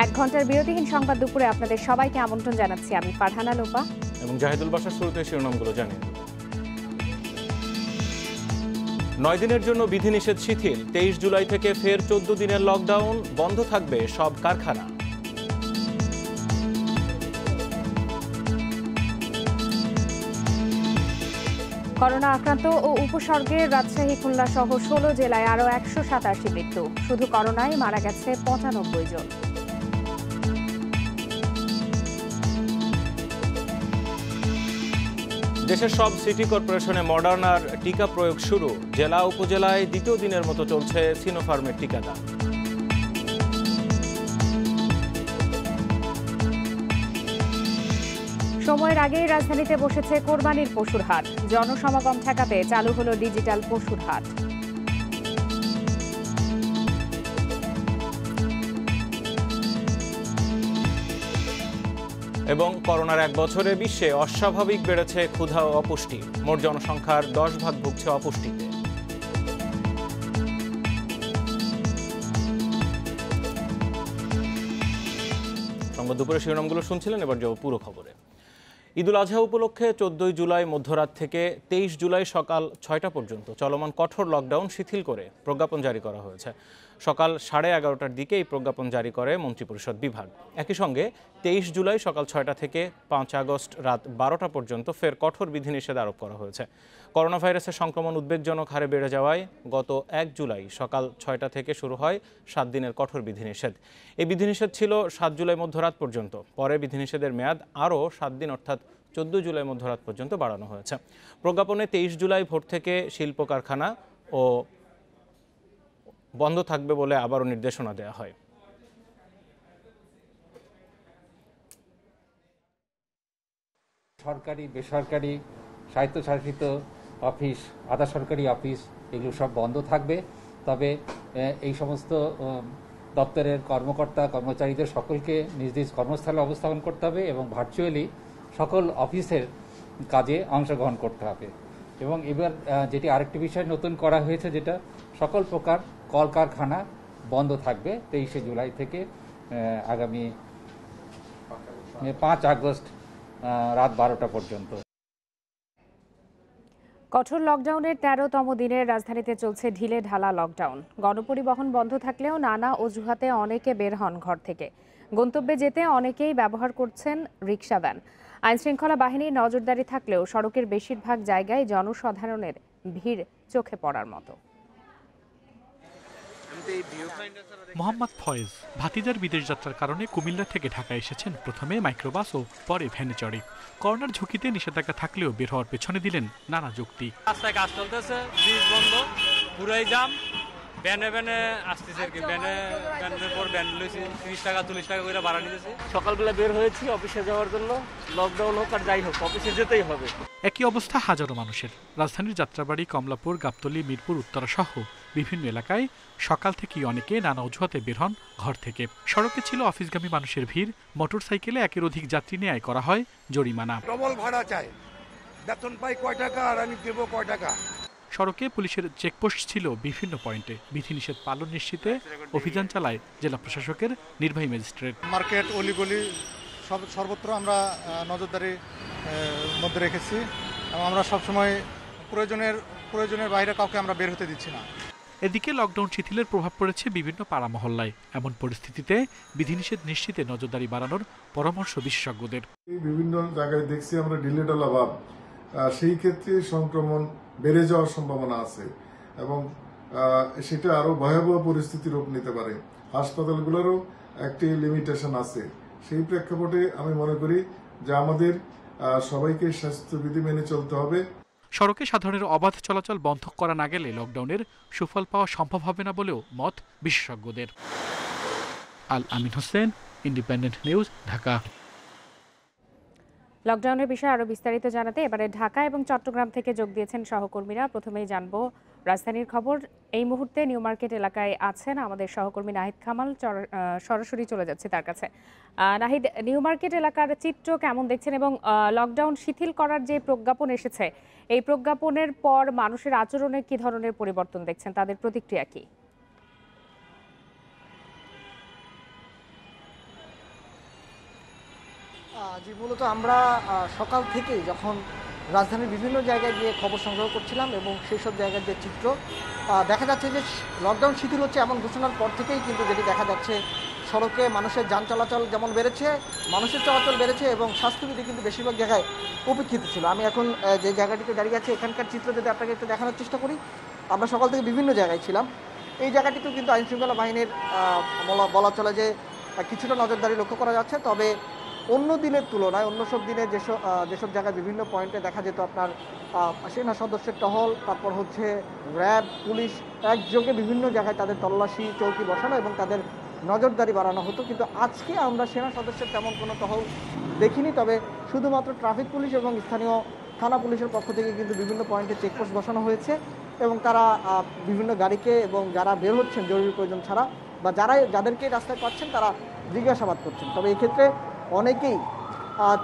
এক ঘন্টার বিরতিহীন সংবাদ দুপুরে আপনাদের সবাইকে আমন্ত্রণ জানাচ্ছি। আমি ফারহানা লোপা এবং জাহিদুল বাসার। শুরুতে শিরোনামগুলো জানিয়ে 9 দিনের জন্য বিধিনিষেধ শিথিল। 23 জুলাই থেকে ফের 14 দিনের লকডাউন। বন্ধ থাকবে সব কারখানা। করোনা আক্রান্ত ও উপসর্গে রাজশাহী, খুলনা সহ 16 জেলায় আরও 187 মৃত্যু। শুধু করোনায় মারা গেছে 95 জন। দেশের সব সিটি কর্পোরেশনে মডার্নার টিকা প্রয়োগ শুরু। জেলা উপজেলায় দ্বিতীয় দিনের মতো চলছে সিনোফার্মের টিকাদান। সময়ের আগেই রাজধানীতে বসেছে কোরবানির পশুর হাট। জনসমাগম ঠেকাতে চালু হলো ডিজিটাল পশুর হাট। এবং করোনার 1 বছরে বিশ্বে অস্বাভাবিক বেড়েছে ক্ষুধা ও অপুষ্টি। মোট জনসংখ্যার 10% ভুগছে অপুষ্টিতে। সংবাদ দুপুরে শিরোনামগুলো শুনছিলেন, এবার যাব পুরো খবরে। ঈদুল আজহা উপলক্ষে 14 জুলাই মধ্যরাত থেকে 23 জুলাই সকাল 6টা পর্যন্ত চলমান কঠোর লকডাউন শিথিল করে প্রজ্ঞাপন জারি করা হয়েছে। সকাল 11:30টার দিকে এই প্রজ্ঞাপন জারি করে মন্ত্রিপরিষদ বিভাগ। একই সঙ্গে 23 জুলাই সকাল 6টা থেকে 5 আগস্ট রাত 12টা পর্যন্ত ফের কঠোর বিধিনিষেধ আরোপ করা হয়েছে। করোনা ভাইরাসের সংক্রমণ উদ্বেগজনক হারে বেড়ে যাওয়ায় গত 1 জুলাই সকাল 6টা থেকে শুরু হয় 7 দিনের কঠোর বিধিনিষেধ। এই বিধিনিষেধ ছিল 7 জুলাই মধ্যরাত পর্যন্ত। পরে বিধিনিষেধের মেয়াদ আরও 7 দিন অর্থাৎ 14 জুলাই মধ্যরাত পর্যন্ত বাড়ানো হয়েছে। প্রজ্ঞাপনে 23 জুলাই ভোর থেকে শিল্প কারখানা ও বন্ধ থাকবে বলে আবারও নির্দেশনা দেওয়া হয়। সরকারি, বেসরকারি, স্বায়ত্তশাসিত অফিস, আধা সরকারি অফিস এগুলো সব বন্ধ থাকবে। তবে এই সমস্ত দপ্তরের কর্মকর্তা কর্মচারীদের সকলকে নিজ নিজ কর্মস্থলে অবস্থান করতে হবে এবং ভার্চুয়ালি সকল অফিসের কাজে অংশগ্রহণ করতে হবে। এবং এবার যেটি আরেকটি বিষয় নতুন করা হয়েছে, যেটা সকল প্রকার কলকারখানা বন্ধ থাকবে 23 জুলাই থেকে আগামী 5 আগস্ট রাত 12টা পর্যন্ত। কঠোর লকডাউনের 13তম দিনে রাজধানীতে চলছে ঢিলে ঢালা লকডাউন। গণপরিবহন বন্ধ থাকলেও নানা অজুহাতে অনেকে বের হন ঘর থেকে। গন্তব্যে যেতে অনেকেই ব্যবহার করছেন রিক্সা ভ্যান। আইনশৃঙ্খলা বাহিনীর নজরদারি থাকলেও সড়কের বেশিরভাগ জায়গায় জনসাধারণের ভিড় চোখে পড়ার মতো। মোহাম্মদ ফয়েজ ভাতিজার বিদেশ যাত্রার কারণে কুমিল্লা থেকে ঢাকা এসেছেন। প্রথমে মাইক্রোবাস ও পরে ভ্যানে চড়ে। করোনার ঝুঁকিতে নিষেধাজ্ঞা থাকলেও বের হওয়ার পেছনে দিলেন নানা যুক্তি। রাস্তায় কাজ চলতেছে, ব্রিজ বন্ধ, পুরাই জাম, ভ্যানে ভ্যানে আসতেছে আর কি। ভ্যানের পর ভ্যান লইছি 30 টাকা 40 টাকা করে ভাড়া নিতেছি। সকালবেলা বের হয়েছি অফিসে যাওয়ার জন্য। লকডাউন হোক আর যাই হোক অফিসে যেতেই হবে। একই অবস্থা হাজারো মানুষের। রাজধানীর যাত্রাবাড়ি, কমলাপুর, গাবতলী, মিরপুর, উত্তরা সহ বিভিন্ন এলাকায় সকাল থেকেই অনেকে নানা অজুহাতে বের হন ঘর থেকে। সড়কে ছিল অফিসগামী মানুষের ভিড়। মোটরসাইকেলে 1-এর অধিক যাত্রী নিয়ে আয় করা হয় জরিমানা। ডবল ভাড়া চাই, বেতন পাই কয় টাকা আর আমি দেব কয় টাকা। সড়কে পুলিশের চেকপোস্ট ছিল বিভিন্ন পয়েন্টে। বিধিনিষেধ পালন নিশ্চিতে অভিযান চালায় জেলা প্রশাসকের নির্বাহী ম্যাজিস্ট্রেট। মার্কেট, অলিগলি সর্বত্র আমরা নজরদারির মধ্যে রেখেছি এবং আমরা সবসময় প্রয়োজনের বাইরে কাউকে আমরা বের হতে দিচ্ছি না। এদিকে লকডাউন শিথিলের প্রভাব পড়েছে বিভিন্ন পাড়া মহল্লায়। এমন পরিস্থিতিতে বিধিনিষেধ নিশ্চিতে নজরদারি বাড়ানোর পরামর্শ বিশেষজ্ঞদের। বিভিন্ন জায়গায় দেখছি আমরা ঢিলেঢালা ভাব, সেই ক্ষেত্রে সংক্রমণ বেড়ে যাওয়ার সম্ভাবনা আছে এবং সেটা আরো ভয়াবহ পরিস্থিতির রূপ নিতে পারে। হাসপাতালগুলোরও একটি লিমিটেশন আছে। সেই প্রেক্ষাপটে আমি মনে করি যে আমাদের সবাইকে স্বাস্থ্যবিধি মেনে চলতে হবে। সড়কে সাধারণের অবাধ চলাচল বন্ধ করা না গেলে লকডাউনের সুফল পাওয়া সম্ভব হবে না বলেও মত বিশেষজ্ঞদের। আল আমিন হোসেন, ইন্ডিপেন্ডেন্ট নিউজ, ঢাকা। লকডাউনের বিষয়ে আরো বিস্তারিত জানাতে এবারে ঢাকা এবং চট্টগ্রাম থেকে যোগ দিয়েছেন সহকর্মীরা। প্রথমেই জানবো রাজধানীর খবর। এই মুহূর্তে নিউ মার্কেট এলাকায় আছেন আমাদের সহকর্মী নাহিদ কামাল। সরাসরি চলে যাচ্ছে তার কাছে। নাহিদ, নিউ মার্কেট এলাকার চিত্র কেমন দেখছেন এবং লকডাউন শিথিল করার যে প্রজ্ঞাপন এসেছে, এই প্রজ্ঞাপনের পর মানুষের আচরণে কি ধরনের পরিবর্তন দেখছেন, তাদের প্রতিক্রিয়া কি? জি, মূলত আমরা সকাল থেকেই যখন রাজধানীর বিভিন্ন জায়গায় গিয়ে খবর সংগ্রহ করছিলাম এবং সেই সব জায়গার যে চিত্র দেখা যাচ্ছে যে লকডাউন শিথিল হচ্ছে এমন ঘোষণার পর থেকেই কিন্তু যেটি দেখা যাচ্ছে সড়কে মানুষের যান চলাচল যেমন বেড়েছে, মানুষের চলাচল বেড়েছে এবং স্বাস্থ্যবিধি কিন্তু বেশিরভাগ জায়গায় উপেক্ষিত ছিল। আমি এখন যে জায়গাটিতে দাঁড়িয়ে আছি এখানকার চিত্র যদি আপনাকে একটু দেখানোর চেষ্টা করি, আমরা সকাল থেকে বিভিন্ন জায়গায় ছিলাম। এই জায়গাটিতেও কিন্তু আইনশৃঙ্খলা বাহিনীর বলা চলে যে কিছুটা নজরদারি লক্ষ্য করা যাচ্ছে। তবে অন্য দিনের তুলনায় অন্য সব দিনে যেসব জায়গায় বিভিন্ন পয়েন্টে দেখা যেত আপনার সেনা সদস্যের টহল, তারপর হচ্ছে র্যাব, পুলিশ একযোগে বিভিন্ন জায়গায় তাদের তল্লাশি চৌকি বসানো এবং তাদের নজরদারি বাড়ানো হতো, কিন্তু আজকে আমরা সেনা সদস্যের তেমন কোনো টহল দেখিনি। তবে শুধুমাত্র ট্রাফিক পুলিশ এবং স্থানীয় থানা পুলিশের পক্ষ থেকে কিন্তু বিভিন্ন পয়েন্টে চেকপোস্ট বসানো হয়েছে এবং তারা বিভিন্ন গাড়িকে এবং যারা বের হচ্ছেন জরুরি প্রয়োজন ছাড়া বা যাদেরকে রাস্তায় পাচ্ছেন তারা জিজ্ঞাসাবাদ করছেন। তবে এই ক্ষেত্রে অনেকেই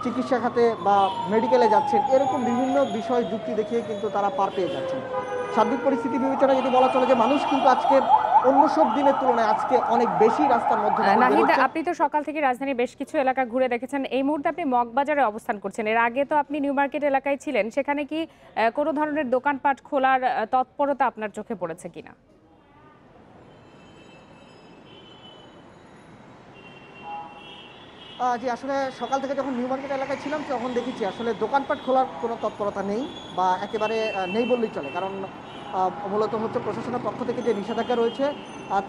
চিকিৎসা খাতে বা মেডিকেলে যাচ্ছেন, এরকম বিভিন্ন বিষয় যুক্তি দেখিয়ে কিন্তু তারা পার পেয়ে যাচ্ছেন। সার্বিক পরিস্থিতি বিবেচনায় যদি বলা চলে যে মানুষ কিন্তু আজকে অন্য সব দিনের তুলনায় আজকে অনেক বেশি রাস্তার মধ্যে। নাহিদ, আপনি তো সকাল থেকে রাজধানীর বেশ কিছু এলাকা ঘুরে দেখেছেন, এই মুহূর্তে আপনি মগবাজারে অবস্থান করছেন। এর আগে তো আপনি নিউ মার্কেট এলাকায় ছিলেন, সেখানে কি কোনো ধরনের দোকানপাট খোলার তৎপরতা আপনার চোখে পড়েছে কিনা? জি, আসলে সকাল থেকে যখন নিউ মার্কেট এলাকায় ছিলাম তখন দেখেছি আসলে দোকানপাট খোলার কোনো তৎপরতা নেই বা একেবারে নেই বললেই চলে। কারণ মূলত হচ্ছে প্রশাসনের পক্ষ থেকে যে নিষেধাজ্ঞা রয়েছে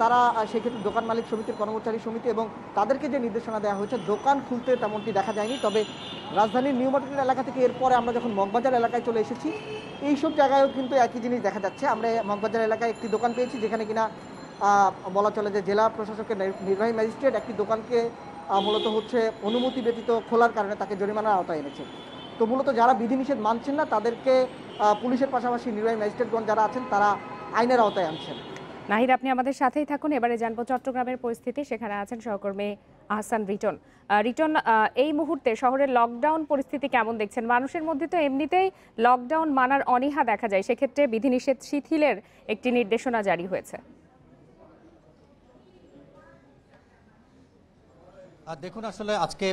তারা সেক্ষেত্রে দোকান মালিক সমিতির কর্মচারী সমিতি এবং তাদেরকে যে নির্দেশনা দেওয়া হয়েছে দোকান খুলতে তেমনটি দেখা যায়নি। তবে রাজধানীর নিউ মার্কেট এলাকা থেকে এরপরে আমরা যখন মগবাজার এলাকায় চলে এসেছি এইসব জায়গায়ও কিন্তু একই জিনিস দেখা যাচ্ছে। আমরা মগবাজার এলাকায় একটি দোকান পেয়েছি যেখানে কিনা বলা চলে যে জেলা প্রশাসকের নির্বাহী ম্যাজিস্ট্রেট একটি দোকানকে মূলত হচ্ছে অনুমতি ব্যতীত খোলার কারণে তাকে জরিমানার আওতায় এনেছে। তো মূলত যারা বিধিনিষেধ মানছেন না তাদেরকে পুলিশের পাশাপাশি নির্বাহী ম্যাজিস্ট্রেটগণ যারা আছেন তারা আইনের আওতায় আনছেন। নাহিদ, আপনি আমাদের সাথেই থাকুন। এবারে জানবো চট্টগ্রামের পরিস্থিতি। সেখানে আছেন সহকর্মী আহসান রিটন। রিটন, এই মুহূর্তে শহরের লকডাউন পরিস্থিতি কেমন দেখছেন? মানুষের মধ্যে তো এমনিতেই লকডাউন মানার অনীহা দেখা যায়, সেক্ষেত্রে বিধিনিষেধ শিথিলের একটি নির্দেশনা জারি হয়েছে। দেখুন, আসলে আজকে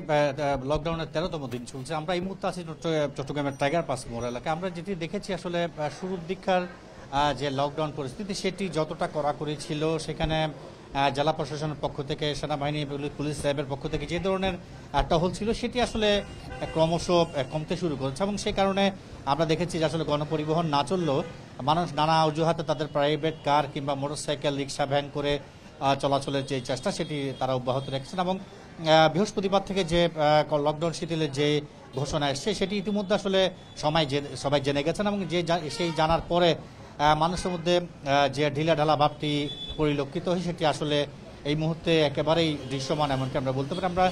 লকডাউনের 13তম দিন চলছে। আমরা এই মুহূর্তে আছি চট্টগ্রামের টাইগার পাস মোড় এলাকায়। আমরা যেটি দেখেছি আসলে শুরুর দিককার যে লকডাউন পরিস্থিতি সেটি যতটা কড়াকড়ি ছিল, সেখানে জেলা প্রশাসনের পক্ষ থেকে, সেনাবাহিনী, পুলিশ র্যাবের পক্ষ থেকে যে ধরনের টহল ছিল সেটি আসলে ক্রমশ কমতে শুরু করেছে এবং সে কারণে আমরা দেখেছি যে আসলে গণপরিবহন না চললেও মানুষ নানা অজুহাতে তাদের প্রাইভেট কার কিংবা মোটরসাইকেল, রিক্সা, ভ্যান করে চলাচলের যে চেষ্টা সেটি তারা অব্যাহত রেখেছেন এবং বৃহস্পতিবার থেকে যে লকডাউন শিথিলের যে ঘোষণা এসছে সেটি ইতিমধ্যে আসলে সবাই জেনে গেছেন এবং সেই জানার পরে মানুষের মধ্যে যে ঢিলাঢালা ভাবটি পরিলক্ষিত হয় সেটি আসলে এই মুহূর্তে একেবারেই দৃশ্যমান এমনকি আমরা বলতে পারি। আমরা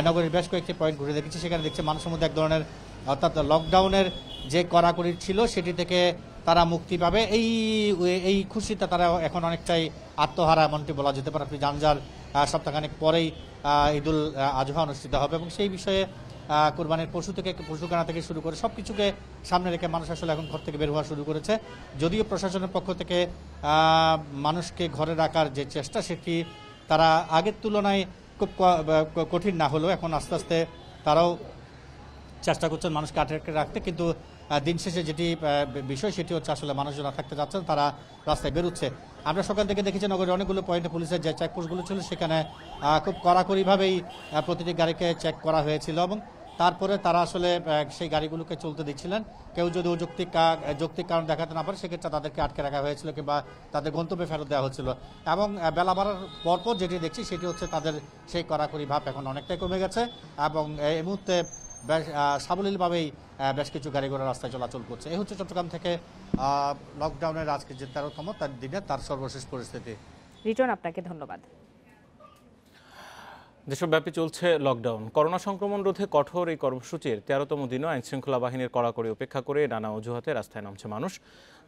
নগরীর বেশ কয়েকটি পয়েন্ট ঘুরে দেখেছি, সেখানে দেখছি মানুষের মধ্যে এক ধরনের অর্থাৎ লকডাউনের যে কড়াকড়ি ছিল সেটি থেকে তারা মুক্তি পাবে এই খুশিতে তারা এখন অনেকটাই আত্মহারা এমনটি বলা যেতে পারে। আপনি জানজার সপ্তাহখানেক পরেই ঈদুল আজহা অনুষ্ঠিত হবে এবং সেই বিষয়ে কোরবানির পশু কেনা থেকে শুরু করে সব কিছুকে সামনে রেখে মানুষ আসলে এখন ঘর থেকে বের হওয়া শুরু করেছে। যদিও প্রশাসনের পক্ষ থেকে মানুষকে ঘরে রাখার যে চেষ্টা সেটি তারা আগের তুলনায় খুব কঠিন না হলেও এখন আস্তে আস্তে তারাও চেষ্টা করছেন মানুষকে আটকে রাখতে, কিন্তু দিন শেষে যেটি বিষয় সেটি হচ্ছে আসলে মানুষজন থাকতে যাচ্ছেন, তারা রাস্তায় বেরোচ্ছে। আমরা সকাল থেকে দেখেছি নগরের অনেকগুলো পয়েন্টে পুলিশের যে চেকপোস্টগুলো ছিল সেখানে খুব কড়াকড়িভাবেই প্রতিটি গাড়িকে চেক করা হয়েছিল এবং তারপরে তারা আসলে সেই গাড়িগুলোকে চলতে দিচ্ছিলেন। কেউ যদি যৌক্তিক কারণ দেখাতে না পারে সেক্ষেত্রে তাদেরকে আটকে রাখা হয়েছিল কিংবা তাদের গন্তব্যে ফেরত দেওয়া হচ্ছিল এবং বেলা বাড়ার পরপর যেটি দেখছি সেটি হচ্ছে তাদের সেই কড়াকড়ি ভাব এখন অনেকটাই কমে গেছে এবং এই মুহূর্তে বেশ সাবলীলভাবেই বেশ কিছু গাড়ি ঘোড়া রাস্তায় চলাচল করছে। এই হচ্ছে চট্টগ্রাম থেকে লকডাউনের আজকে যে 13তম দিনে তার সর্বশেষ পরিস্থিতি। রিটন, আপনাকে ধন্যবাদ। দেশব্যাপী চলছে লকডাউন। করোনা সংক্রমণ রোধে কঠোর এই কর্মসূচির 13তম দিনও আইনশৃঙ্খলা বাহিনীর কড়াকড়ি উপেক্ষা করে নানা অজুহাতে রাস্তায় নামছে মানুষ।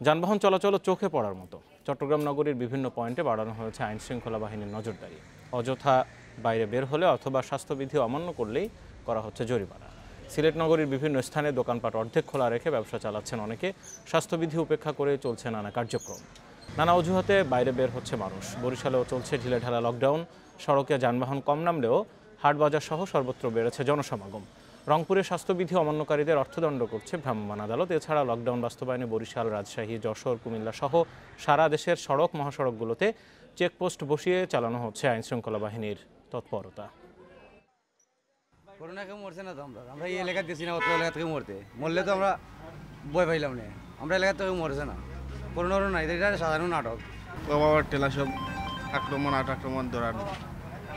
যানবাহন চলাচল চোখে পড়ার মতো। চট্টগ্রাম নগরীর বিভিন্ন পয়েন্টে বাড়ানো হয়েছে আইনশৃঙ্খলা বাহিনীর নজরদারি। অযথা বাইরে বের হলে অথবা স্বাস্থ্যবিধি অমান্য করলেই করা হচ্ছে জরিমানা। সিলেট নগরীর বিভিন্ন স্থানে দোকানপাট অর্ধেক খোলা রেখে ব্যবসা চালাচ্ছেন অনেকে। স্বাস্থ্যবিধি উপেক্ষা করে চলছে নানা কার্যক্রম। নানা অজুহাতে বাইরে বের হচ্ছে মানুষ। বরিশালেও চলছে ঢিলেঢালা লকডাউন। সড়কে যানবাহন কম নামলেও হাট বাজার সহ সর্বত্র বেড়েছে জনসমাগম। রংপুরে স্বাস্থ্যবিধি অমান্যকারীদের অর্থদণ্ড করছে ভ্রাম্যমাণ আদালত। এছাড়া লকডাউন বাস্তবায়নে বরিশাল, রাজশাহী, যশোর, কুমিল্লা সহ সারা দেশের সড়ক মহাসড়কগুলোতে চেকপোস্ট বসিয়ে চালানো হচ্ছে আইনশৃঙ্খলা বাহিনীর তৎপরতা। করোনা কেউ মরছে না তো আমরা এই এলাকা গেছি না, অত এলাকা থেকে মরতে মরলে তো আমরা ভয় পাইলাম না, আমরা এলাকা থেকে মরছে না, করোনারও নাই, এটা সাধারণ নাটক। বাবার টেলা সব আক্রমণ ধরার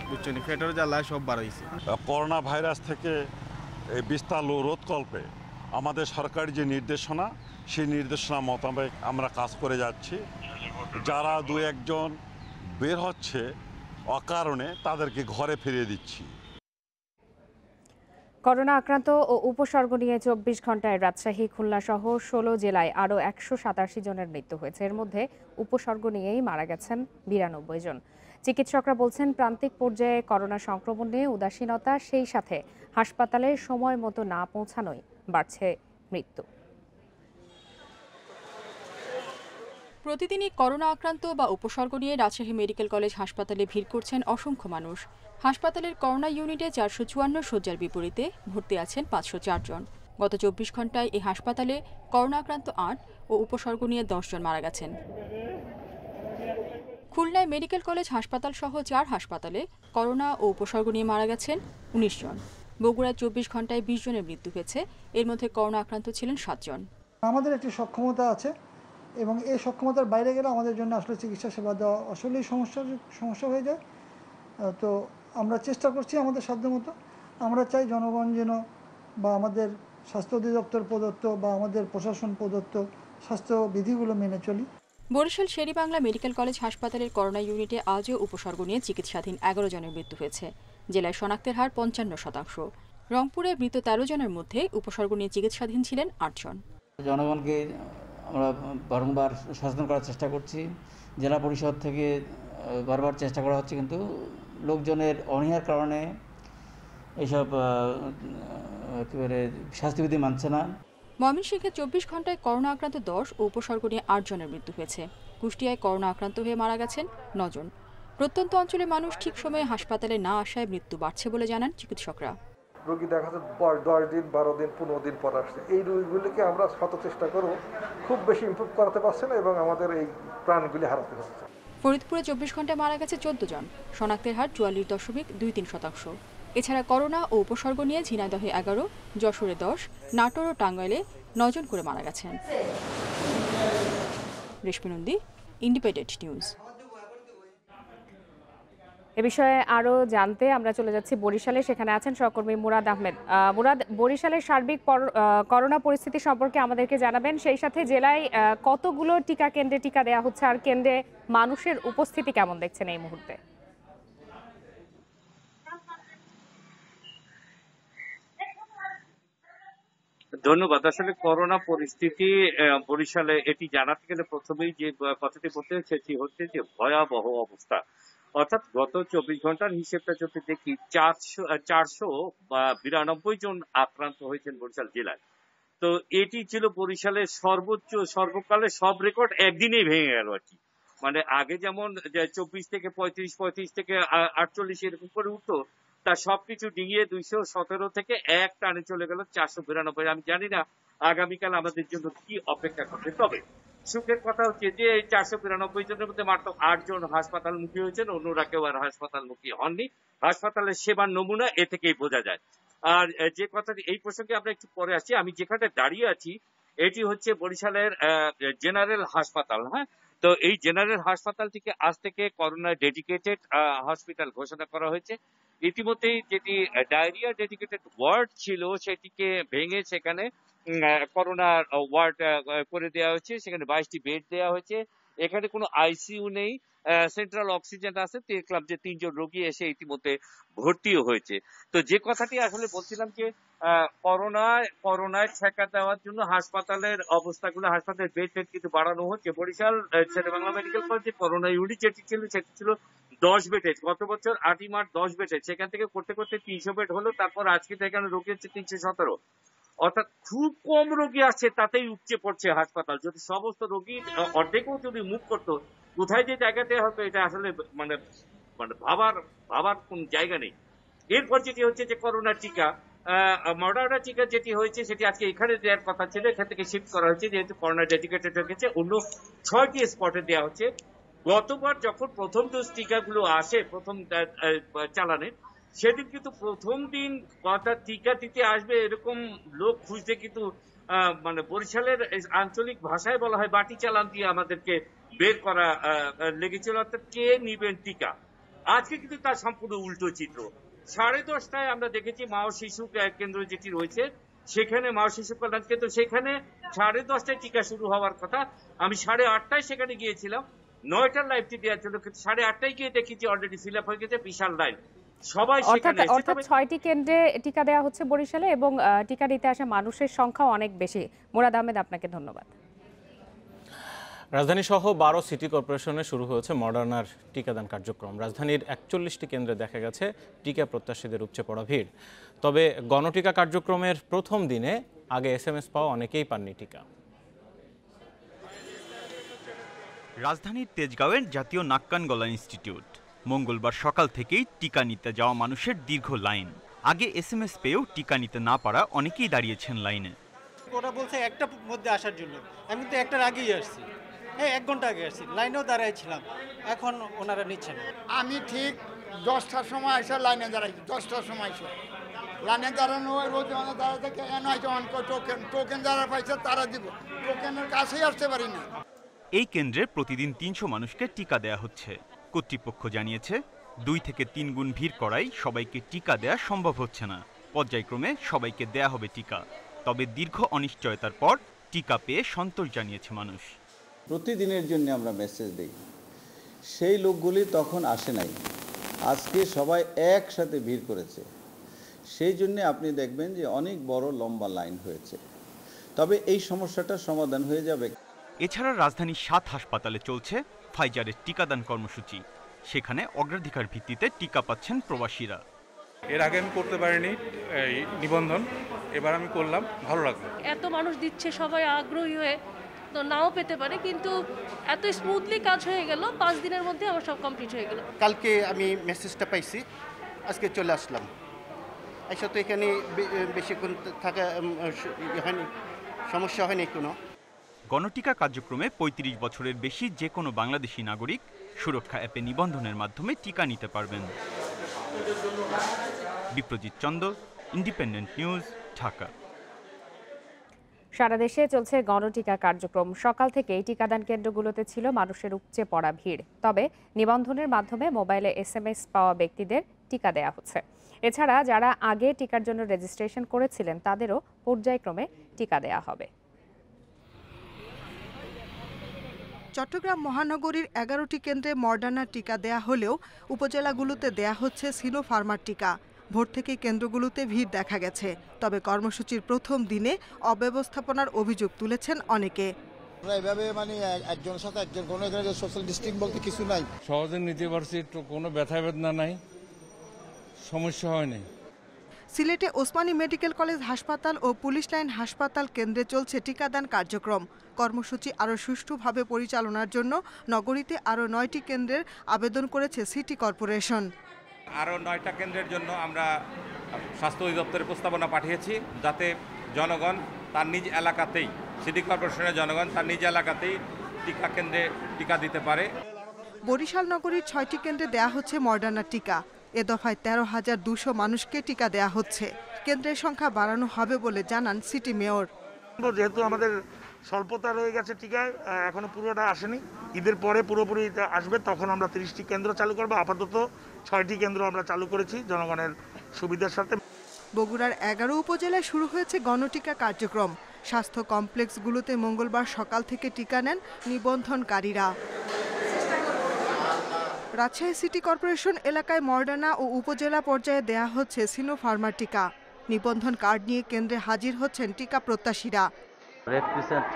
বুঝছেন, ফেটের জ্বালায় সব বার হয়েছে। করোনা ভাইরাস থেকে এই বিস্তার রোধকল্পে আমাদের সরকারি যে নির্দেশনা, সেই নির্দেশনা মোতাবেক আমরা কাজ করে যাচ্ছি। যারা দু একজন বের হচ্ছে অকারণে, তাদেরকে ঘরে ফিরিয়ে দিচ্ছি। করোনা আক্রান্ত ও উপসর্গ নিয়ে 24 ঘন্টায় রাজশাহী, খুলনা সহ 16 জেলায় আরও 187 জনের মৃত্যু হয়েছে। এর মধ্যে উপসর্গ নিয়েই মারা গেছেন 92 জন। চিকিৎসকরা বলছেন, প্রান্তিক পর্যায়ে করোনা সংক্রমণ নিয়ে উদাসীনতা, সেই সাথে হাসপাতালে সময় মতো না পৌঁছানোয় বাড়ছে মৃত্যু। প্রতিদিনই করোনা আক্রান্ত বা উপসর্গ নিয়ে রাজশাহী মেডিকেল কলেজ হাসপাতালে ভিড় করছেন অসংখ্য মানুষ। হাসপাতালের করোনা ইউনিটে 454 শয্যার বিপরীতে ভর্তি আছেন 504 জন। গত 24 ঘন্টায় এই হাসপাতালে করোনা আক্রান্ত 8 ও উপসর্গ নিয়ে 10 জন মারা গেছেন। খুলনায় মেডিকেল কলেজ হাসপাতাল সহ 4 হাসপাতালে করোনা ও উপসর্গ নিয়ে মারা গেছেন 19 জন। বগুড়ায় 24 ঘন্টায় 20 জনের মৃত্যু হয়েছে, এর মধ্যে করোনা আক্রান্ত ছিলেন 7 জন। আমাদের একটি সক্ষমতা আছে এবং এই সক্ষমতার বাইরে গেলে আমাদের জন্য আসলে চিকিৎসা সেবা দেওয়া আসলেই সমস্যা হয়ে যায়। তো আমরা চেষ্টা করছি আমাদের সাধ্যমতো। আমরা চাই জনগণ যেন বা আমাদের স্বাস্থ্য অধিদপ্তর প্রদত্ত বা আমাদের প্রশাসন প্রদত্ত স্বাস্থ্যবিধিগুলো মেনে চলি। বরিশাল শেরেবাংলা মেডিকেল কলেজ হাসপাতালের করোনা ইউনিটে আজও উপসর্গ নিয়ে চিকিৎসাধীন 11 জনের মৃত্যু হয়েছে। জেলায় শনাক্তের হার 55%। রংপুরে মৃত 13 জনের মধ্যে উপসর্গ নিয়ে চিকিৎসাধীন ছিলেন 8 জন। জনগণকে আমরা বারংবার সচেতন করার চেষ্টা করছি। জেলা পরিষদ থেকে বারবার চেষ্টা করা হচ্ছে, কিন্তু লোকজনের অনীহার কারণে এইসব একেবারে স্বাস্থ্যবিধি মানছে না। ময়মনসিংহে 24 ঘন্টায় করোনা আক্রান্ত 10 ও উপসর্গ নিয়ে 8 জনের মৃত্যু হয়েছে। কুষ্টিয়ায় করোনা আক্রান্ত হয়ে মারা গেছেন 9 জন। প্রত্যন্ত অঞ্চলের মানুষ ঠিক সময়ে হাসপাতালে না আসায় মৃত্যু বাড়ছে বলে জানান চিকিৎসকরা। রোগী দেখা যাচ্ছে 10 দিন, 12 দিন, 15 দিন পর আসছে। এই রোগীগুলিকে আমরা শত চেষ্টা করব, খুব বেশি ইমপ্রুভ করাতে পারছে না এবং আমাদের এই প্রাণগুলি হারাতে হচ্ছে। ফরিদপুরে 24 ঘন্টায় মারা গেছে 14 জন। শনাক্তের হার 44.23%। এছাড়া করোনা ও উপসর্গ নিয়ে ঝিনাইদহে 11, যশোরে 10, নাটোর ও টাঙ্গাইলে 9 জন করে মারা গেছেন। রেশমি নন্দী, ইন্ডিপেন্ডেন্ট নিউজ। এ বিষয়ে আরো জানতে আমরা চলে যাচ্ছি বরিশালে। সেখানে আছেন সহকর্মী মুরাদ আহমেদ। মুরাদ, বরিশালের সার্বিক করোনা পরিস্থিতি সম্পর্কে আমাদেরকে জানাবেন। সেই সাথে জেলায় কতগুলো টিকা কেন্দ্রে টিকা দেওয়া হচ্ছে আর কেন্দ্রে মানুষের উপস্থিতি কেমন দেখছেন এই মুহূর্তে? ধন্যবাদ। আসলে করোনা পরিস্থিতি বরিশালে এটি জানাতে গেলে প্রথমেই যে কথাটি বলতে সেটি হচ্ছে যে ভয়াবহ অবস্থা। অর্থাৎ গত 24 ঘন্টার হিসেবটা যদি দেখি 492 জন আক্রান্ত হয়েছেন বরিশাল জেলায়। তো এটি ছিল বরিশালের সর্বকালের সব রেকর্ড একদিনেই ভেঙে গেল আর কি। মানে আগে যেমন 24 থেকে 35 থেকে 48 এরকম করে উঠতো, তা সবকিছু ডিঙিয়ে 217 থেকে এক টানে চলে গেল 492। আমি জানি না আগামীকাল আমাদের জন্য কি অপেক্ষা করবে। তবে সুখের কথা হচ্ছে যে এই 492 জনের মধ্যে মাত্র 8 জন হাসপাতালমুখী হয়েছেন, অন্যরা কেউ আর হাসপাতালমুখী হননি। হাসপাতালের সেবার নমুনা এ থেকেই বোঝা যায়। আর যে কথাটি এই প্রসঙ্গে আমরা একটু পরে আসছি, আমি যেখানে দাঁড়িয়ে আছি এটি হচ্ছে বরিশালের জেনারেল হাসপাতাল। হ্যাঁ, তো এই জেনারেল হাসপাতালটিকে আজ থেকে করোনা ডেডিকেটেড হসপিটাল ঘোষণা করা হয়েছে। ইতিমধ্যেই যেটি ডায়রিয়া ডেডিকেটেড ওয়ার্ড ছিল সেটিকে ভেঙে সেখানে করোনা ওয়ার্ড করে দেওয়া হয়েছে। সেখানে 22টি বেড দেওয়া হয়েছে। এখানে কোনো আইসিইউ নেই, সেন্ট্রাল অক্সিজেন আছে। দেখলাম যে 3 জন রোগী এসে ইতিমধ্যে ভর্তিও হয়েছে। তো যে কথাটি আসলে বলছিলাম যে করোনায় ঠেকা দেওয়ার জন্য হাসপাতালের অবস্থাগুলো, হাসপাতালের বেড কিন্তু বাড়ানো হচ্ছে। বরিশাল শেরেবাংলা মেডিকেল কলেজে করোনা ইউনিট যেটি ছিল সেটি ছিল 10 বেডের। গত বছর 8ই মার্চ 10 বেডের, সেখান থেকে করতে করতে 300 বেড হলো। তারপর আজকে এখানে রোগী হচ্ছে 317। অর্থাৎ খুব কম রোগী আসছে, তাতেই উপচে পড়ছে হাসপাতাল। যদি সমস্ত রোগী অর্ধেকও যদি মুভ করতো, কোথায় যে জায়গাতে হতো এটা আসলে মানে ভাবার কোন জায়গা নেই। এরপর যেটি হচ্ছে যে করোনা টিকা, মডার্না টিকা যেটি হয়েছে সেটি আজকে এখানে দেওয়ার কথা ছিল, এখান থেকে শিফট করা হয়েছে যেহেতু করোনা ডেডিকেটেড হয়ে গেছে, অন্য 6টি স্পটে দেওয়া হচ্ছে। গতবার যখন প্রথম ডোজ টিকাগুলো আসে প্রথম চালানে, সেদিন কিন্তু প্রথম দিন টিকা দিতে আসবে এরকম লোক খুঁজতে কিন্তু মানে বরিশালের আঞ্চলিক ভাষায় বলা হয় বাটি চালান দিয়ে আমাদেরকে বের করা লেগেছিল, অর্থাৎ কে নিবেন টিকা। আজকে কিন্তু তার সম্পূর্ণ উল্টো চিত্র। 10:30টায় আমরা দেখেছি মা ও শিশু কেন্দ্র যেটি রয়েছে সেখানে, মা ও শিশু কল্যাণ কেন্দ্র, সেখানে 10:30টায় টিকা শুরু হওয়ার কথা। আমি 8:30টায় সেখানে গিয়েছিলাম 9টার লাইভটি দেওয়ার জন্য, কিন্তু 8:30টায় গিয়ে দেখেছি অলরেডি ফিল আপ হয়ে গেছে, বিশাল লাইন। সবাই সেখানে এসে, অর্থাৎ 6টি কেন্দ্রে টিকা দেওয়া হচ্ছে বরিশালে এবং টিকা নিতে আসা মানুষের সংখ্যা অনেক বেশি। মুরাদ আহমেদ, আপনাকে ধন্যবাদ। রাজধানী সহ 12 সিটি কর্পোরেশনে শুরু হয়েছে মডার্নার টিকাদান কার্যক্রম। রাজধানীর 41টি কেন্দ্রে দেখা গেছে টিকা প্রত্যাশীদের উপচে পড়া ভিড়। তবে গণটিকা কার্যক্রমের প্রথম দিনে আগে SMS পাওয়া অনেকেই পাননি টিকা। রাজধানীর তেজগাঁওয়ের জাতীয় নাক্কান গলা ইনস্টিটিউট, মঙ্গলবার সকাল থেকেই টিকা নিতে যাওয়া মানুষের দীর্ঘ লাইন। আগে SMS পেয়েও টিকা নিতে না পারা অনেকেই দাঁড়িয়েছেন লাইনে। ওরা বলছে একটার মধ্যে আসার জন্য, আমি তো একটার আগেই আসছি, 1 ঘন্টা আগে আসছি, লাইনেও দাঁড়াইছিলাম, এখন ওনারা নিচ্ছেন। আমি ঠিক 10টার সময় এসে লাইনে দাঁড়াইছি, 10টার সময় এসে লাইনে দাঁড়ানো হয়, রোজ দাঁড়া থেকে টোকেন যারা পাইছে তারা দিব, টোকেনের কাছেই আসতে পারি না। এই কেন্দ্রে প্রতিদিন 300 মানুষকে টিকা দেয়া হচ্ছে। কর্তৃপক্ষ জানিয়েছে 2 থেকে 3 গুণ ভিড় করায় সবাইকে টিকা দেয়া সম্ভব হচ্ছে না। পর্যায়ক্রমে সবাইকে দেয়া হবে টিকা। তবে দীর্ঘ অনিশ্চয়তার পর টিকা পেয়ে সন্তোষ জানিয়েছে মানুষ। প্রতিদিনের জন্য আমরা মেসেজ দিই, সেই লোকগুলি তখন আসে নাই, আজকে সবাই একসাথে ভিড় করেছে, সেই জন্য আপনি দেখবেন যে অনেক বড় লম্বা লাইন হয়েছে। তবে এই সমস্যাটা সমাধান হয়ে যাবে। এছাড়া রাজধানীর 7 হাসপাতালে চলছে ফাইজারের টিকাদান কর্মসূচি। সেখানে অগ্রাধিকার ভিত্তিতে টিকা পাচ্ছেন প্রবাসীরা। এর আগে আমি করতে পারিনি এই নিবন্ধন, এবার আমি করলাম, ভালো লাগলো। এত মানুষ দিচ্ছে, সবাই আগ্রহী হয়ে, তো নাও পেতে পারে, কিন্তু এত স্মুথলি কাজ হয়ে গেল, 5 দিনের মধ্যে আমার সব কমপ্লিট হয়ে গেল। কালকে আমি মেসেজটা পাইছি, আজকে চলে আসলাম। এসব তো এখানে বেশিক্ষণ থাকা হয়নি, সমস্যা হয়নি কোনো। গণটিকা কার্যক্রমে 35 বছরের বেশি যে কোনো বাংলাদেশি নাগরিক সুরক্ষা অ্যাপে নিবন্ধনের মাধ্যমে টিকা নিতে পারবেন। Biprajit Chanda, Independent News, Dhaka. সারা দেশে চলছে গণটিকা কার্যক্রম। সকাল থেকেই টিকাদান কেন্দ্রগুলোতে ছিল মানুষের উপচে পড়া ভিড়। তবে নিবন্ধনের মাধ্যমে মোবাইলে SMS পাওয়া ব্যক্তিদের টিকা দেয়া হচ্ছে। এছাড়া যারা আগে টিকার জন্য রেজিস্ট্রেশন করেছিলেন তাদেরও পর্যায়ক্রমে টিকা দেয়া হবে। চট্টগ্রাম মহানগরীর 11টি কেন্দ্রে মডার্না টিকা দেয়া হলেও উপজেলাগুলোতে দেয়া হচ্ছে সিনোফার্মার টিকা। ভোর থেকে কেন্দ্রগুলোতে ভিড় দেখা গেছে। তবে কর্মসূচির প্রথম দিনে অব্যবস্থাপনার অভিযোগ তুলেছেন অনেকে। এভাবে মানে একজনের সাথে একজন, কোনো এখানে সোশ্যাল ডিস্ট্যান্স বলতে কিছু নাই, সহজে নিতে পারছি, একটু কোনো ব্যথা বেদনা নাই, সমস্যা হয়নি। সিলেটে ওসমানী মেডিকেল কলেজ হাসপাতাল ও পুলিশ লাইন হাসপাতাল কেন্দ্রে চলছে টিকাদান কার্যক্রম। কর্মসূচি আরও সুষ্ঠুভাবে পরিচালনার জন্য নগরীতে আরও 9টি কেন্দ্রের আবেদন করেছে সিটি কর্পোরেশন। আরও 9টা কেন্দ্রের জন্য আমরা স্বাস্থ্য অধিদপ্তরে প্রস্তাবনা পাঠিয়েছি, যাতে জনগণ তার নিজ এলাকাতেই, সিটি কর্পোরেশনের জনগণ তার নিজ এলাকাতেই টিকা কেন্দ্রে টিকা দিতে পারে। বরিশাল নগরীর 6টি কেন্দ্রে দেয়া হচ্ছে মডার্না টিকা। এ দফায় 13,200 মানুষকে টিকা দেয়া হচ্ছে। কেন্দ্রের সংখ্যা বাড়ানো হবে বলে জানান সিটি মেয়র। যেহেতু আমাদের স্বল্পতা রয়ে গেছে টিকায়, এখনো পুরোটা আসেনি, ঈদের পরে পুরোপুরি আসবে, তখন আমরা 30টি কেন্দ্র চালু করবো। আপাতত 6টি কেন্দ্র আমরা চালু করেছি জনগণের সুবিধার সাথে। বগুড়ার 11 উপজেলায় শুরু হয়েছে গণটিকা কার্যক্রম। স্বাস্থ্য কমপ্লেক্সগুলোতে মঙ্গলবার সকাল থেকে টিকা নেন নিবন্ধনকারীরা। রাজশাহী সিটি কর্পোরেশন এলাকায় মডার্না ও উপজেলা পর্যায়ে দেয়া হচ্ছে সিনোফার্মার টিকা। নিবন্ধন কার্ড নিয়ে কেন্দ্রে হাজির হচ্ছেন টিকা প্রত্যাশীরা। রেড ক্রিসেন্ট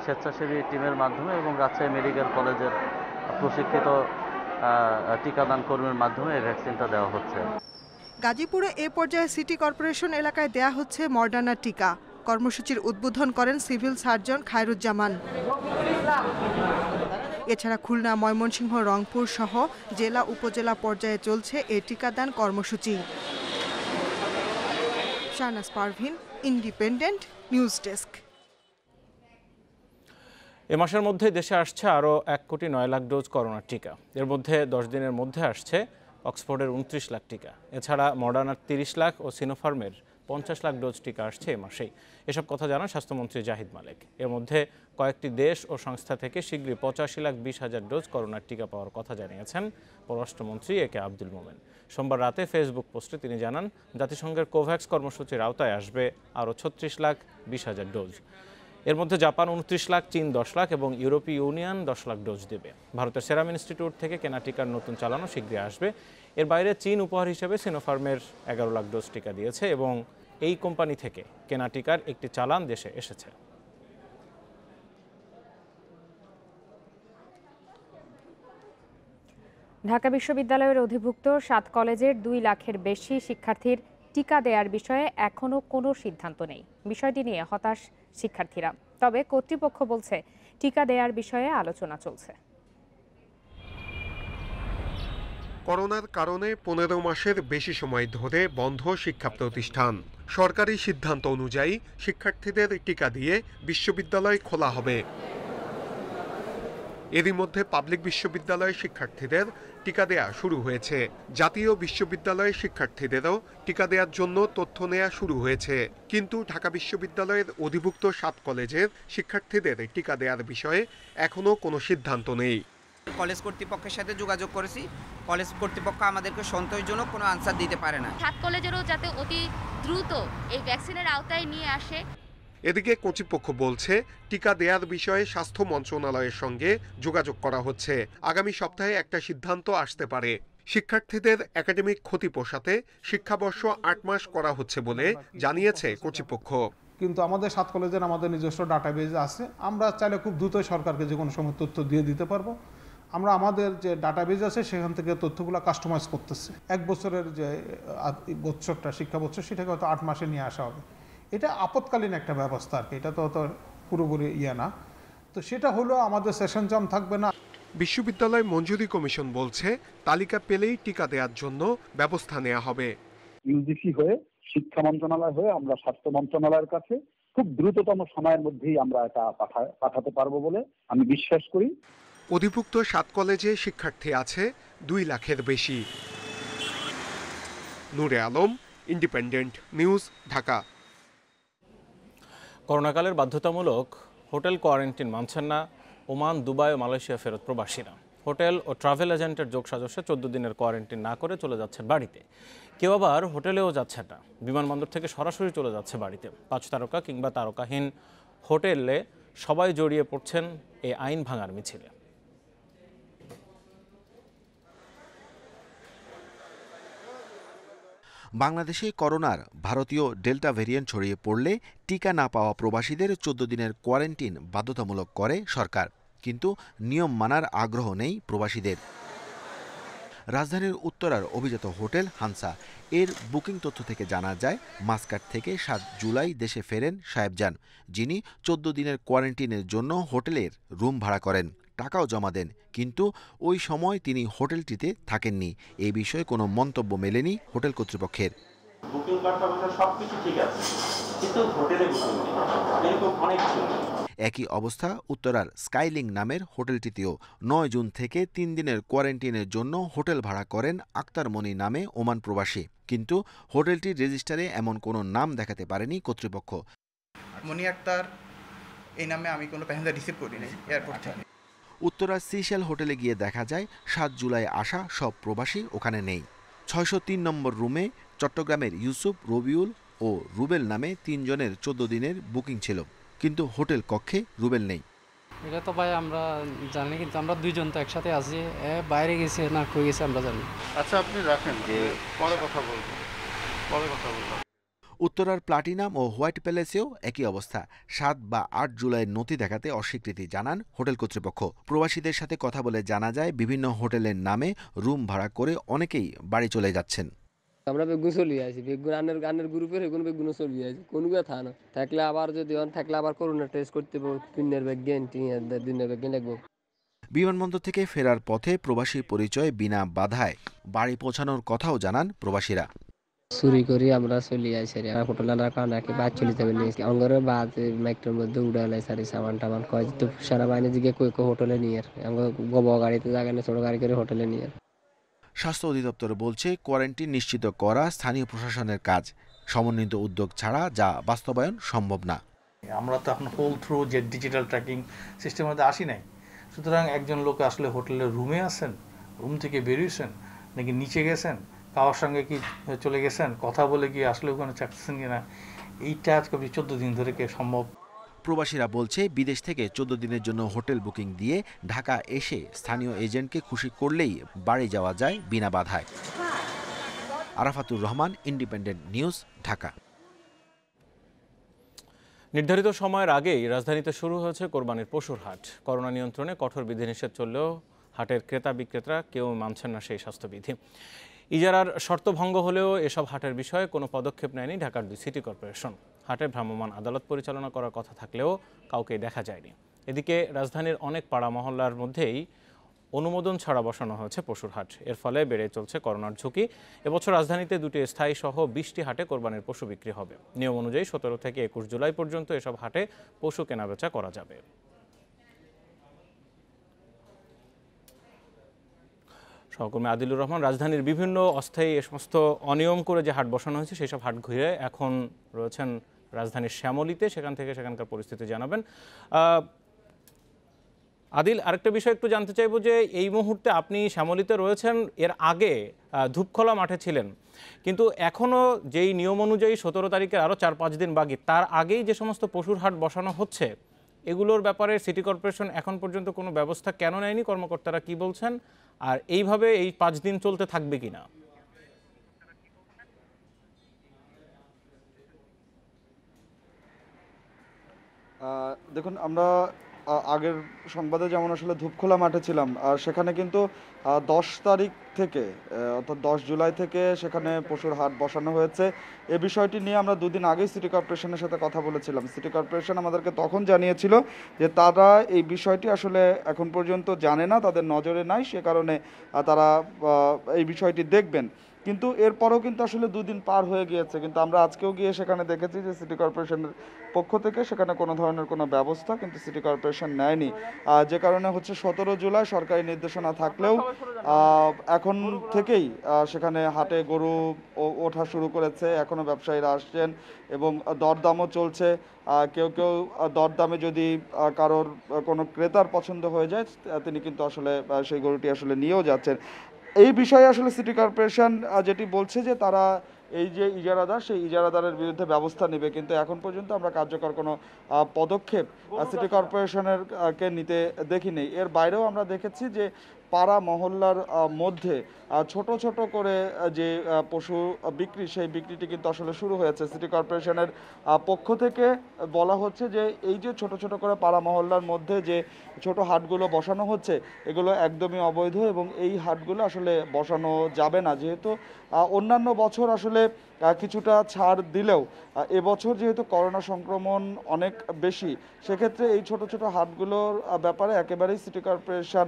স্বেচ্ছাসেবী টিমের মাধ্যমে এবং রাজশাহী মেডিকেল কলেজের প্রশিক্ষিত টিকাদান কর্মীর মাধ্যমে এই ভ্যাকসিনটা দেওয়া হচ্ছে। গাজীপুরে এ পর্যায়ে সিটি কর্পোরেশন এলাকায় দেয়া হচ্ছে মডার্না টিকা। কর্মসূচির উদ্বোধন করেন সিভিল সার্জন খায়রুজ্জামান। এছাড়া খুলনা, ময়মনসিংহ, রংপুর সহ জেলা উপজেলা পর্যায়ে চলছে এই টিকাদান কর্মসূচি। Shahnaz Parvin, Independent News desk. এ মাসের মধ্যে দেশে আসছে আরও 1,9 লাখ ডোজ করোনার টিকা। এর মধ্যে 10 দিনের মধ্যে আসছে অক্সফোর্ডের 29 লাখ টিকা। এছাড়া মডার্নার 30 লাখ ও সিনোফার্মের 50 লাখ ডোজ টিকা আসছে এ মাসেই। এসব কথা জানান স্বাস্থ্যমন্ত্রী জাহিদ মালেক। এর মধ্যে কয়েকটি দেশ ও সংস্থা থেকে শীঘ্রই 85,20,000 ডোজ করোনার টিকা পাওয়ার কথা জানিয়েছেন পররাষ্ট্রমন্ত্রী একে আব্দুল মোমেন। সোমবার রাতে ফেসবুক পোস্টে তিনি জানান, জাতিসংঘের কোভ্যাক্স কর্মসূচির আওতায় আসবে আরও 36,20,000 ডোজ। এর মধ্যে জাপান 29 লাখ, চীন 10 লাখ এবং ইউরোপীয় ইউনিয়ন 10 লাখ ডোজ দেবে। ভারতের সেরাম ইনস্টিটিউট থেকে কেনা টিকার নতুন চালানো শীঘ্রই আসবে। এর বাইরে চীন উপহার হিসেবে সিনোফার্মের 11 লাখ ডোজ টিকা দিয়েছে এবং এই কোম্পানি থেকে কেনা টিকার একটি চালান দেশে এসেছে। ঢাকা বিশ্ববিদ্যালয়ের অধিভুক্ত 7 কলেজের 2 লাখের বেশি শিক্ষার্থীর টিকা দেওয়ার বিষয়ে এখনও কোনো সিদ্ধান্ত নেই। বিষয়টি নিয়ে হতাশ শিক্ষার্থীরা। তবে কর্তৃপক্ষ বলছে টিকা দেওয়ার বিষয়ে আলোচনা চলছে। করোনার কারণে 15 মাসের বেশি সময় ধরে বন্ধ শিক্ষা প্রতিষ্ঠান। সরকারি সিদ্ধান্ত অনুযায়ী শিক্ষার্থীদের টিকা দিয়ে বিশ্ববিদ্যালয় খোলা হবে। এরই মধ্যে পাবলিক বিশ্ববিদ্যালয়ের শিক্ষার্থীদের টিকা দেয়া শুরু হয়েছে। জাতীয় বিশ্ববিদ্যালয়ের শিক্ষার্থীদেরও টিকা দেওয়ার জন্য তথ্য নেওয়া শুরু হয়েছে। কিন্তু ঢাকা বিশ্ববিদ্যালয়ের অধিভুক্ত 7 কলেজের শিক্ষার্থীদের টিকা দেওয়ার বিষয়ে এখনও কোনো সিদ্ধান্ত নেই। কলেজ কর্তৃপক্ষের সাথে যোগাযোগ করেছি, কলেজ কর্তৃপক্ষ আমাদেরকে সন্তোষজনক কোনো আনসার দিতে পারে না। 7 কলেজেরও যাতে অতি দ্রুত এই ভ্যাকসিনের আওতায় নিয়ে আসে। এদিকে কর্তৃপক্ষ বলছে টিকা দেওয়ার বিষয়ে স্বাস্থ্য মন্ত্রণালয়ের সঙ্গে যোগাযোগ করা হচ্ছে। আগামী সপ্তাহে একটা সিদ্ধান্ত আসতে পারে। শিক্ষার্থীদের একাডেমিক ক্ষতি পোষাতে শিক্ষাবর্ষ 8 মাস করা হচ্ছে বলে জানিয়েছে কর্তৃপক্ষ। কিন্তু আমাদের 7 কলেজের আমাদের নিজস্ব ডাটাবেজ আছে, আমরা চাইলে খুব দ্রুত সরকারকে যে কোনো সময় তথ্য দিয়ে দিতে পারবো। আমরা আমাদের যে ডাটাবেজ আছে সেখান থেকে তথ্যগুলো কাস্টমাইজ করতেছি। 1 বছরের যে বছরটা শিক্ষা বছর সেটাকে হয়তো 8 মাসে নিয়ে আসা হবে। এটা আপৎকালীন একটা ব্যবস্থা আর কি, এটা তো পুরোপুরি না। তো সেটা হলো আমাদের সেশন জাম থাকবে না। বিশ্ববিদ্যালয় মঞ্জুরি কমিশন বলছে তালিকা পেলেই টিকা দেওয়ার জন্য ব্যবস্থা নেওয়া হবে। ইউজিসি হয়ে শিক্ষা মন্ত্রণালয় হয়ে আমরা স্বাস্থ্য মন্ত্রণালয়ের কাছে খুব দ্রুততম সময়ের মধ্যেই আমরা এটা পাঠাতে পারবো বলে আমি বিশ্বাস করি। অধিভুক্ত 7 কলেজে শিক্ষার্থী আছে 2 লাখের বেশি। নূরে আলম, ইন্ডিপেন্ডেন্ট নিউজ, ঢাকা। করোনাকালের বাধ্যতামূলক হোটেল কোয়ারেন্টিন মানছেন না ওমান, দুবাই ও মালয়েশিয়া ফেরত প্রবাসীরা। হোটেল ও ট্রাভেল এজেন্টের যোগ সাজসে 14 দিনের কোয়ারেন্টিন না করে চলে যাচ্ছেন বাড়িতে। কেউ আবার হোটেলেও যাচ্ছে না, বিমানবন্দর থেকে সরাসরি চলে যাচ্ছে বাড়িতে। 5 তারকা কিংবা তারকাহীন হোটেলে সবাই জড়িয়ে পড়ছেন এই আইন ভাঙার মিছিলে। বাংলাদেশে করোনার ভারতীয় ডেল্টা ভেরিয়েন্ট ছড়িয়ে পড়লে টিকা না পাওয়া প্রবাসীদের 14 দিনের কোয়ারেন্টিন বাধ্যতামূলক করে সরকার। কিন্তু নিয়ম মানার আগ্রহ নেই প্রবাসীদের। রাজধানীর উত্তরার অভিজাত হোটেল হানসা এর বুকিং তথ্য থেকে জানা যায়, মাস্কাট থেকে 7 জুলাই দেশে ফেরেন সাহেবজান, যিনি 14 দিনের কোয়ারেন্টিনের জন্য হোটেলের রুম ভাড়া করেন, টাকাও জমা দেন। কিন্তু ওই সময় তিনি হোটেলটিতে থাকেননি। এই বিষয়ে কোনো মন্তব্য মেলেনি হোটেল কর্তৃপক্ষের। বুকিং কনফার্মেশন সবকিছু ঠিক আছে, কিন্তু হোটেলে বুকিং নেই, এরকম অনেক কিছু। একই অবস্থা উত্তরার স্কাইলিং নামের হোটেলটিতেও। 9 জুন থেকে 3 দিনের কোয়ারেন্টিনের জন্য হোটেল ভাড়া করেন আক্তার মনি নামে ওমান প্রবাসী। কিন্তু হোটেলটির রেজিস্টারে এমন কোনো নাম দেখাতে পারেনি কর্তৃপক্ষ। মনি আক্তার এই নামে আমি কোনো প্যাসেঞ্জার রিসিভ করিনি এয়ারপোর্ট থেকে। উত্তরার সিশেল হোটেলে গিয়ে দেখা যায় 7 জুলাই আসা সব প্রবাসী ওখানে নেই। 603 নম্বর রুমে চট্টগ্রামের ইউসুফ, রবিউল ও রুবেল নামে 3 জনের 14 দিনের বুকিং ছিল, কিন্তু হোটেল কক্ষে রুবেল নেই। এটা তো ভাই আমরা জানি, কিন্তু আমরা 2 জন তো একসাথে আছি, বাইরে গেছে না কই গেছে আমরা জানি। আচ্ছা আপনি রাখেন, যে পরে কথা বলবো। উত্তরার প্লাটিনাম ও হোয়াইট প্যালেসেও একই অবস্থা। 7 বা 8 জুলাই নথি দেখাতে অস্বীকৃতি জানান হোটেল কর্তৃপক্ষ। প্রবাসীদের সাথে কথা বলে জানা যায়, বিভিন্ন হোটেলের নামে রুম ভাড়া করে অনেকেই বাড়ি চলে যাচ্ছেন। আমরা বেগুন চলিয়ে আছি, বেগুন আনের গ্রুপের এগুলো বেগুন চলিয়ে আছি, কোনো থা না থাকলে আবার যদি থাকলে আবার করোনা টেস্ট করতে পারবো, 3 ব্যাগ দিনের ব্যাগ লাগবো। বিমানবন্দর থেকে ফেরার পথে প্রবাসী পরিচয় বিনা বাধায় বাড়ি পৌঁছানোর কথাও জানান প্রবাসীরা। চুরি করি আমরা চলি আইসি হোটেল আনার কারণে কি বাদ চলে যাবে নিয়ে অঙ্গরে বাদ মাইক্রোর মধ্যে উড়ে এলাই সারি সামান টামান কয় তো সারা বাইরে দিকে কই হোটেলে নিয়ে গব গাড়িতে জায়গা নেই ছোট গাড়ি করে হোটেলে নিয়ে। স্বাস্থ্য অধিদপ্তর বলছে কোয়ারেন্টিন নিশ্চিত করা স্থানীয় প্রশাসনের কাজ, সমন্বিত উদ্যোগ ছাড়া যা বাস্তবায়ন সম্ভব না। আমরা তো এখন হোল থ্রু যে ডিজিটাল ট্র্যাকিং সিস্টেমের মধ্যে আসি নাই, সুতরাং একজন লোক আসলে হোটেলের রুমে আছেন, রুম থেকে বেরিয়েছেন নাকি নিচে গেছেন, কারোর সঙ্গে কি চলে গেছেন, কথা বলে কি আসলে ওখানে চাকছেন কিনা, এইটা আজকে 14 দিন ধরে কে সম্ভব। প্রবাসীরা বলছে বিদেশ থেকে 14 দিনের জন্য হোটেল বুকিং দিয়ে ঢাকা এসে স্থানীয় এজেন্টকে খুশি করলেই বাড়ি যাওয়া যায় বিনা বাধায়। Arafatur Rahman, independent News, Dhaka. নির্ধারিত সময়ের আগেই রাজধানীতে শুরু হয়েছে কোরবানির পশুর হাট। করোনা নিয়ন্ত্রণে কঠোর বিধিনিষেধ চললেও হাটের ক্রেতা বিক্রেতারা কেউ মানছেন না সেই স্বাস্থ্যবিধি। ইজারার শর্ত ভঙ্গ হলেও এসব হাটের বিষয়ে কোনো পদক্ষেপ নেয়নি ঢাকার 2 সিটি কর্পোরেশন। হাটে ভ্রাম্যমাণ আদালত পরিচালনা করার কথা থাকলেও কাউকে দেখা যায়নি। এদিকে রাজধানীর অনেক পাড়া মহল্লার মধ্যেই অনুমোদন ছাড়া বসানো হয়েছে পশুর হাট। এর ফলে বেড়ে চলছে করোনার ঝুঁকি। এবছর রাজধানীতে 2টি স্থায়ী সহ 20টি হাটে কোরবানির পশু বিক্রি হবে। নিয়ম অনুযায়ী 17 থেকে 21 জুলাই পর্যন্ত এসব হাটে পশু কেনাবেচা করা যাবে। সহকর্মী আদিলুর রহমান, রাজধানীর বিভিন্ন অস্থায়ী এ সমস্ত অনিয়ম করে যে হাট বসানো হয়েছে সেই সব হাট ঘুরে এখন রয়েছেন রাজধানীর শ্যামলীতে, সেখান থেকে সেখানকার পরিস্থিতি জানাবেন। আদিল, আরেকটা বিষয় একটু জানতে চাইবো যে এই মুহূর্তে আপনি শ্যামলীতে রয়েছেন, এর আগে ধূপখোলা মাঠে ছিলেন, কিন্তু এখনও যেই নিয়ম অনুযায়ী 17 তারিখের আরও 4-5 দিন বাকি, তার আগেই যে সমস্ত পশুর হাট বসানো হচ্ছে এগুলোর ব্যাপারে সিটি কর্পোরেশন এখন পর্যন্ত কোনো ব্যবস্থা কেন নেয়নি? কর্মকর্তারা কি বলছেন? আর এইভাবে এই 5 দিন চলতে থাকবে কিনা? দেখুন, আমরা আগের সংবাদে যেমন আসলে ধূপখোলা মাঠে ছিলাম, আর সেখানে কিন্তু 10 তারিখ থেকে অর্থাৎ 10 জুলাই থেকে সেখানে পশুর হাট বসানো হয়েছে। এ বিষয়টি নিয়ে আমরা 2 দিন আগেই সিটি কর্পোরেশনের সাথে কথা বলেছিলাম। সিটি কর্পোরেশন আমাদেরকে তখন জানিয়েছিল যে তারা এই বিষয়টি আসলে এখন পর্যন্ত জানে না, তাদের নজরে নাই, সে কারণে তারা এই বিষয়টি দেখবেন। কিন্তু এরপরও কিন্তু আসলে 2 দিন পার হয়ে গিয়েছে, কিন্তু আমরা আজকেও গিয়ে সেখানে দেখেছি যে সিটি কর্পোরেশনের পক্ষ থেকে সেখানে কোনো ধরনের কোনো ব্যবস্থা কিন্তু সিটি কর্পোরেশন নেয়নি, যে কারণে হচ্ছে 17 জুলাই সরকারি নির্দেশনা থাকলেও এখন থেকেই সেখানে হাটে গরু ওঠা শুরু করেছে। এখনও ব্যবসায়ীরা আসছেন এবং দরদামও চলছে। কেউ কেউ দরদামে যদি কারোর কোনো ক্রেতার পছন্দ হয়ে যায় তিনি কিন্তু আসলে সেই গরুটি আসলে নিয়েও যাচ্ছেন। এই বিষয়ে আসলে সিটি কর্পোরেশন যেটি বলছে যে তারা এই যে ইজারাদার, সেই ইজারাদারের বিরুদ্ধে ব্যবস্থা নেবে, কিন্তু এখন পর্যন্ত আমরা কার্যকর কোনো পদক্ষেপ সিটি কর্পোরেশনের কে নিতে দেখিনি। এর বাইরেও আমরা দেখেছি যে পাড়া মহল্লার মধ্যে ছোট ছোট করে যে পশু বিক্রি, সেই বিক্রিটি কিন্তু আসলে শুরু হয়েছে। সিটি কর্পোরেশনের পক্ষ থেকে বলা হচ্ছে যে এই যে ছোট ছোট করে পাড়া মহল্লার মধ্যে যে ছোট হাটগুলো বসানো হচ্ছে এগুলো একদমই অবৈধ এবং এই হাটগুলো আসলে বসানো যাবে না। যেহেতু অন্যান্য বছর আসলে কিছুটা ছাড় দিলেও এবছর যেহেতু করোনা সংক্রমণ অনেক বেশি, সেক্ষেত্রে এই ছোট ছোট হাটগুলোর ব্যাপারে একেবারেই সিটি কর্পোরেশন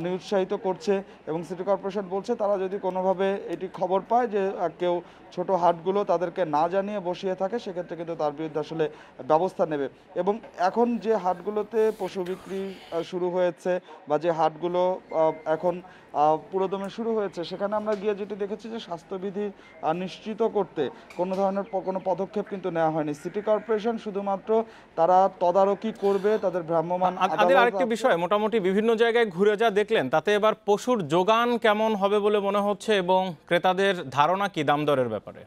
নিরুৎসাহিত করছে এবং সিটি কর্পোরেশন বলছে তারা যদি কোনোভাবে এটি খবর পায় যে কেউ ছোট হাটগুলো তাদেরকে না জানিয়ে বসিয়ে থাকে, সেক্ষেত্রে কিন্তু তার বিরুদ্ধে আসলে ব্যবস্থা নেবে। এবং এখন যে হাটগুলোতে পশু বিক্রি শুরু হয়েছে বা যে হাটগুলো এখন পুরোদমে শুরু হয়েছে, সেখানে আমরা গিয়ে যেটি দেখেছি যে স্বাস্থ্যবিধি নিশ্চিত করতে কোনো ধরনের কোনো পদক্ষেপ কিন্তু নেওয়া হয়নি। সিটি কর্পোরেশন শুধুমাত্র তারা তদারকি করবে, তাদের ভ্রাম্যমাণ আরেকটি বিষয়, মোটামুটি বিভিন্ন জায়গায় ঘুরে যা দেখলেন তাতে এবার পশুর যোগান কেমন হবে বলে মনে হচ্ছে এবং ক্রেতাদের ধারণা কি দাম দরের ব্যাপারে?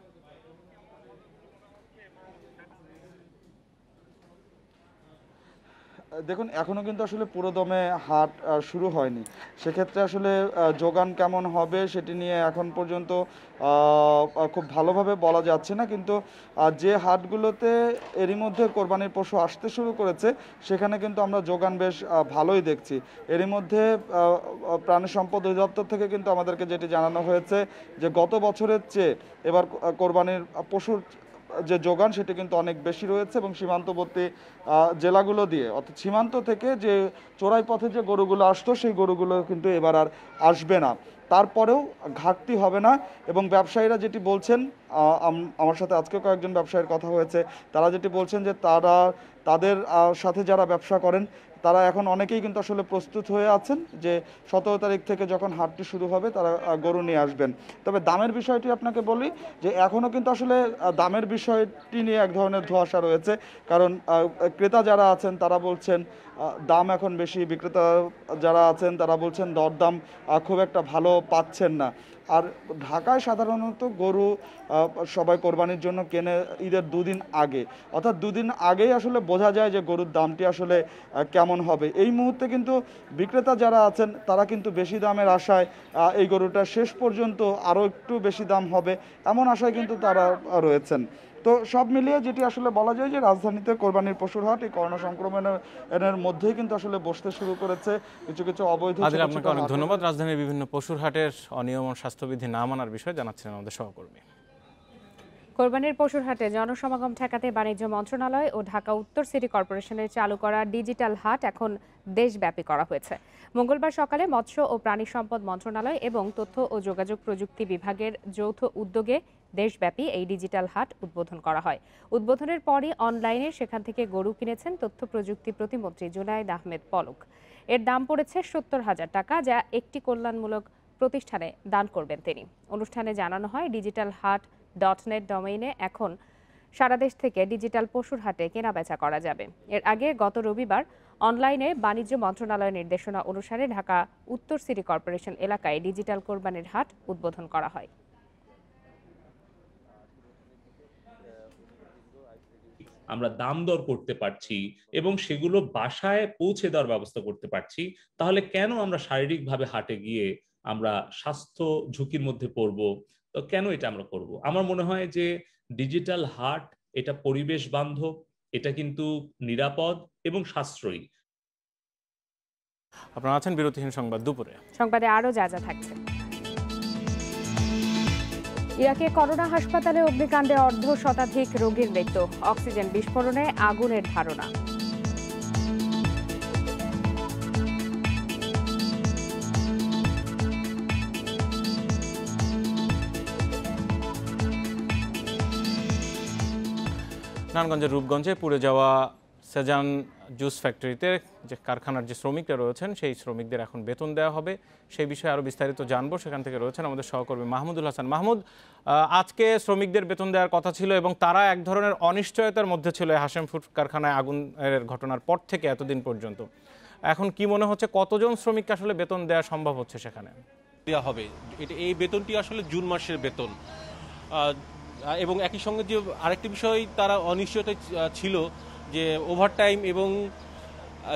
দেখুন, এখনও কিন্তু আসলে পুরোদমে হাট শুরু হয়নি, সেক্ষেত্রে আসলে যোগান কেমন হবে সেটি নিয়ে এখন পর্যন্ত খুব ভালোভাবে বলা যাচ্ছে না। কিন্তু যে হাটগুলোতে এরই মধ্যে কোরবানির পশু আসতে শুরু করেছে সেখানে কিন্তু আমরা যোগান বেশ ভালোই দেখছি। এরই মধ্যে প্রাণী সম্পদ অধিদপ্তর থেকে কিন্তু আমাদেরকে যেটি জানানো হয়েছে যে গত বছরের চেয়ে এবার কোরবানির পশুর যে যোগান সেটি কিন্তু অনেক বেশি রয়েছে এবং সীমান্তবর্তী জেলাগুলো দিয়ে অর্থাৎ সীমান্ত থেকে যে চোরাই পথে যে গরুগুলো আসতো সেই গরুগুলো কিন্তু এবার আর আসবে না। তারপরেও ঘাটতি হবে না এবং ব্যবসায়ীরা যেটি বলছেন, আমার সাথে আজকে কয়েকজন ব্যবসায়ীর কথা হয়েছে, তারা যেটি বলছেন যে তাদের সাথে যারা ব্যবসা করেন তারা এখন অনেকেই কিন্তু আসলে প্রস্তুত হয়ে আছেন যে 17 তারিখ থেকে যখন হাটটি শুরু হবে তারা গরু নিয়ে আসবেন। তবে দামের বিষয়টি আপনাকে বলি যে এখনও কিন্তু আসলে দামের বিষয়টি নিয়ে এক ধরনের ধোঁয়াশা রয়েছে, কারণ ক্রেতা যারা আছেন তারা বলছেন দাম এখন বেশি, বিক্রেতা যারা আছেন তারা বলছেন দরদাম খুব একটা ভালো পাচ্ছেন না। আর ঢাকায় সাধারণত গরু সবাই কোরবানির জন্য কেনে ঈদের 2 দিন আগে, অর্থাৎ 2 দিন আগেই আসলে বোঝা যায় যে গরুর দামটি আসলে কেমন হবে। এই মুহূর্তে কিন্তু বিক্রেতা যারা আছেন তারা কিন্তু বেশি দামের আশায় এই গরুটা শেষ পর্যন্ত আরও একটু বেশি দাম হবে এমন আশায় কিন্তু তারা রয়েছেন। তো সব মিলিয়ে যেটি আসলে বলা যায় যে রাজধানীতে কোরবানির পশুর হাট এই করোনা সংক্রমণের মধ্যেই কিন্তু আসলে বসতে শুরু করেছে কিছু কিছু অবৈধ। আপনাকে অনেক ধন্যবাদ। রাজধানীর বিভিন্ন পশুর হাটের অনিয়ম ও স্বাস্থ্যবিধি না মানার বিষয়ে জানাচ্ছেন আমাদের সহকর্মী। কোরবানির পশুর হাটে জনসমাগম ঠেকাতে বাণিজ্য মন্ত্রণালয় ও ঢাকা উত্তর সিটি কর্পোরেশনের চালু করা ডিজিটাল হাট এখন দেশব্যাপী করা হয়েছে। মঙ্গলবার সকালে মৎস্য ও প্রাণী সম্পদ মন্ত্রণালয় এবং তথ্য ও যোগাযোগ প্রযুক্তি বিভাগের যৌথ উদ্যোগে দেশব্যাপী এই ডিজিটাল হাট উদ্বোধন করা হয়। উদ্বোধনের পরই অনলাইনে সেখান থেকে গরু কিনেছেন তথ্য প্রযুক্তি প্রতিমন্ত্রী জুনায়েদ আহমেদ পলক। এর দাম পড়েছে 70,000 টাকা, যা একটি কল্যাণমূলক প্রতিষ্ঠানে দান করবেন তিনি। অনুষ্ঠানে জানানো হয় digitalhat.net ডোমেইনে এখন সারা দেশ থেকে ডিজিটাল পশুর হাটে কেনাবেচা করা যাবে। এর আগে গত রবিবার অনলাইনে বাণিজ্য মন্ত্রণালয়ের নির্দেশনা অনুসারে ঢাকা উত্তর সিটি কর্পোরেশন এলাকায় ডিজিটাল কোরবানির হাট উদ্বোধন করা হয়। আমরা দাম দর করতে পারছি এবং সেগুলো বাসায় পৌঁছে দেওয়ার ব্যবস্থা করতে পারছি, তাহলে কেন আমরা শারীরিকভাবে হাটে গিয়ে আমরা স্বাস্থ্য ঝুঁকির মধ্যে পড়ব? তো কেন এটা আমরা করব? আমার মনে হয় যে ডিজিটাল হাট এটা পরিবেশ বান্ধব, এটা কিন্তু নিরাপদ এবং সাশ্রয়ী। আপনারা আছেন বিরতিহীন সংবাদ দুপুরে। সংবাদে আরো যা যা থাকছে। ইরাকে করোনা হাসপাতালে অগ্নিকাণ্ডে অর্ধশতাধিক রোগীর মৃত্যু, অক্সিজেন বিস্ফোরণে আগুনের ধারণা। নারায়ণগঞ্জের রূপগঞ্জে পুড়ে যাওয়া সেজান জুস ফ্যাক্টরিতে যে কারখানার যে শ্রমিকরা রয়েছেন সেই শ্রমিকদের এখন বেতন দেওয়া হবে, সেই বিষয়ে আরও বিস্তারিত জানবো। সেখান থেকে রয়েছেন আমাদের সহকর্মী মাহমুদুল হাসান। মাহমুদ, আজকে শ্রমিকদের বেতন দেওয়ার কথা ছিল এবং তারা এক ধরনের অনিশ্চয়তার মধ্যে ছিল হাশেম ফুড কারখানায় আগুনের ঘটনার পর থেকে এতদিন পর্যন্ত। এখন কি মনে হচ্ছে কতজন শ্রমিককে আসলে বেতন দেওয়া সম্ভব হচ্ছে সেখানে? দেওয়া হবে এই বেতনটি আসলে জুন মাসের বেতন, এবং একই সঙ্গে যে আরেকটি বিষয় তারা অনিশ্চয়তা ছিল যে ওভারটাইম এবং